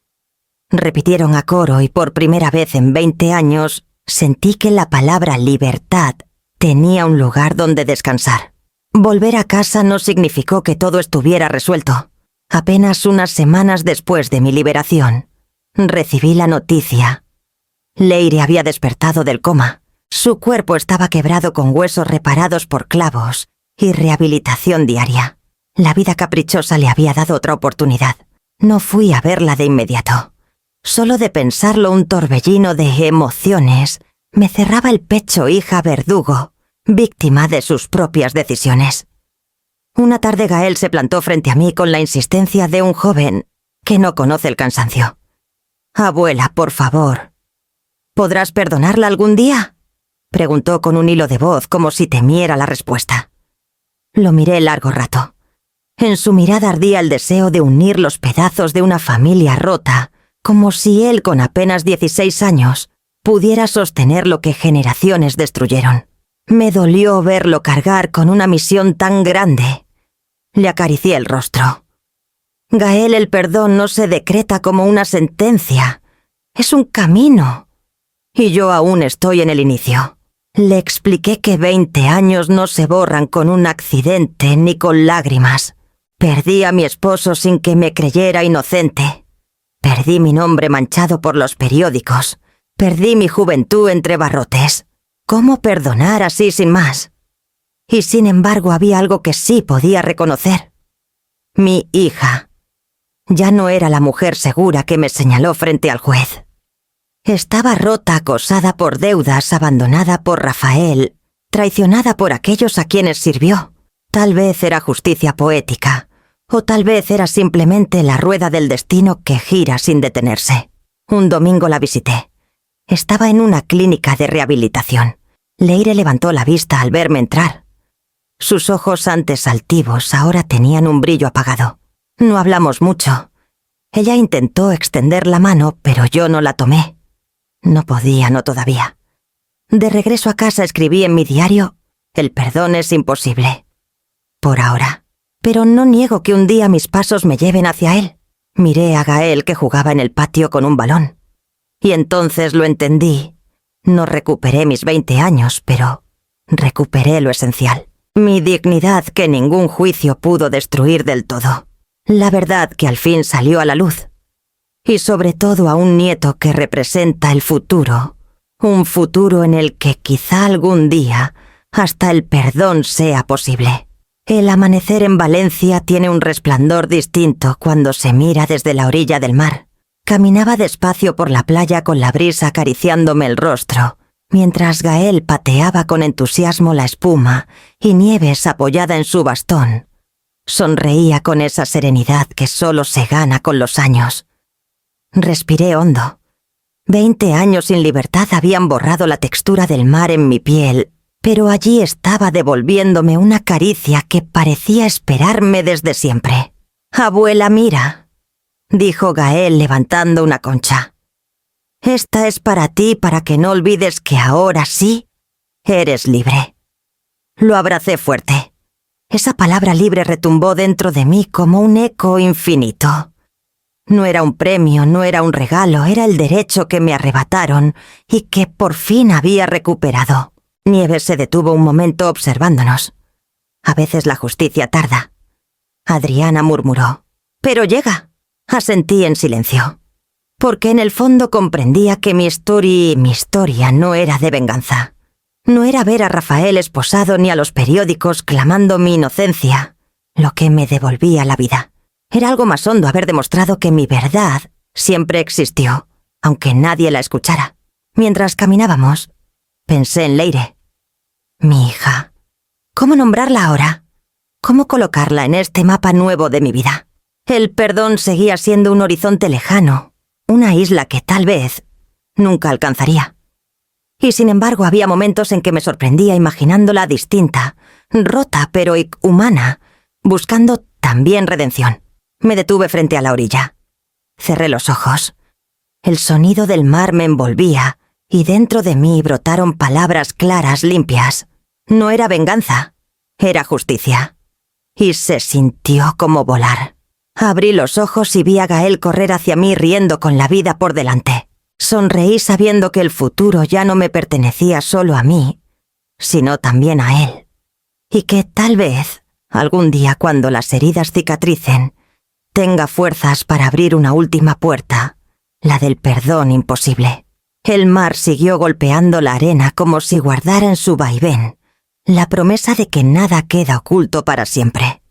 repitieron a coro, y por primera vez en 20 años sentí que la palabra libertad tenía un lugar donde descansar. Volver a casa no significó que todo estuviera resuelto. Apenas unas semanas después de mi liberación, recibí la noticia. Leire había despertado del coma. Su cuerpo estaba quebrado con huesos reparados por clavos y rehabilitación diaria. La vida caprichosa le había dado otra oportunidad. No fui a verla de inmediato. Solo de pensarlo un torbellino de emociones me cerraba el pecho, hija verdugo, víctima de sus propias decisiones. Una tarde Gael se plantó frente a mí con la insistencia de un joven que no conoce el cansancio. «Abuela, por favor, ¿podrás perdonarla algún día?», preguntó con un hilo de voz, como si temiera la respuesta. Lo miré largo rato. En su mirada ardía el deseo de unir los pedazos de una familia rota, como si él, con apenas 16 años, pudiera sostener lo que generaciones destruyeron. Me dolió verlo cargar con una misión tan grande. Le acaricié el rostro. «Gael, el perdón no se decreta como una sentencia. Es un camino. Y yo aún estoy en el inicio». Le expliqué que 20 años no se borran con un accidente ni con lágrimas. Perdí a mi esposo sin que me creyera inocente. Perdí mi nombre manchado por los periódicos. Perdí mi juventud entre barrotes. ¿Cómo perdonar así sin más? Y sin embargo había algo que sí podía reconocer. Mi hija. Ya no era la mujer segura que me señaló frente al juez. Estaba rota, acosada por deudas, abandonada por Rafael, traicionada por aquellos a quienes sirvió. Tal vez era justicia poética, o tal vez era simplemente la rueda del destino que gira sin detenerse. Un domingo la visité. Estaba en una clínica de rehabilitación. Leire levantó la vista al verme entrar. Sus ojos, antes altivos, ahora tenían un brillo apagado. No hablamos mucho. Ella intentó extender la mano, pero yo no la tomé. No podía, no todavía. De regreso a casa escribí en mi diario: «El perdón es imposible. Por ahora. Pero no niego que un día mis pasos me lleven hacia él». Miré a Gael, que jugaba en el patio con un balón. Y entonces lo entendí. No recuperé mis 20 años, pero Recuperé lo esencial. Mi dignidad que ningún juicio pudo destruir del todo. La verdad que al fin salió a la luz. Y sobre todo a un nieto que representa el futuro. Un futuro en el que quizá algún día hasta el perdón sea posible. El amanecer en Valencia tiene un resplandor distinto cuando se mira desde la orilla del mar. Caminaba despacio por la playa con la brisa acariciándome el rostro, mientras Gael pateaba con entusiasmo la espuma y Nieves, apoyada en su bastón, sonreía con esa serenidad que solo se gana con los años. Respiré hondo. 20 años sin libertad habían borrado la textura del mar en mi piel, pero allí estaba devolviéndome una caricia que parecía esperarme desde siempre. «Abuela, mira», dijo Gael levantando una concha. «Esta es para ti para que no olvides que ahora sí eres libre». Lo abracé fuerte. Esa palabra libre retumbó dentro de mí como un eco infinito. No era un premio, no era un regalo, era el derecho que me arrebataron y que por fin había recuperado. Nieves se detuvo un momento observándonos. «A veces la justicia tarda». Adriana murmuró. «Pero llega». Asentí en silencio. Porque en el fondo comprendía que mi historia no era de venganza. No era ver a Rafael esposado ni a los periódicos clamando mi inocencia, lo que me devolvía la vida. Era algo más hondo haber demostrado que mi verdad siempre existió, aunque nadie la escuchara. Mientras caminábamos, pensé en Leire. Mi hija. ¿Cómo nombrarla ahora? ¿Cómo colocarla en este mapa nuevo de mi vida? El perdón seguía siendo un horizonte lejano, una isla que tal vez nunca alcanzaría. Y sin embargo había momentos en que me sorprendía imaginándola distinta, rota pero humana, buscando también redención. Me detuve frente a la orilla. Cerré los ojos. El sonido del mar me envolvía y dentro de mí brotaron palabras claras, limpias. No era venganza, era justicia. Y se sintió como volar. Abrí los ojos y vi a Gael correr hacia mí riendo con la vida por delante. Sonreí sabiendo que el futuro ya no me pertenecía solo a mí, sino también a él. Y que tal vez, algún día cuando las heridas cicatricen, tenga fuerzas para abrir una última puerta, la del perdón imposible. El mar siguió golpeando la arena como si guardara en su vaivén la promesa de que nada queda oculto para siempre.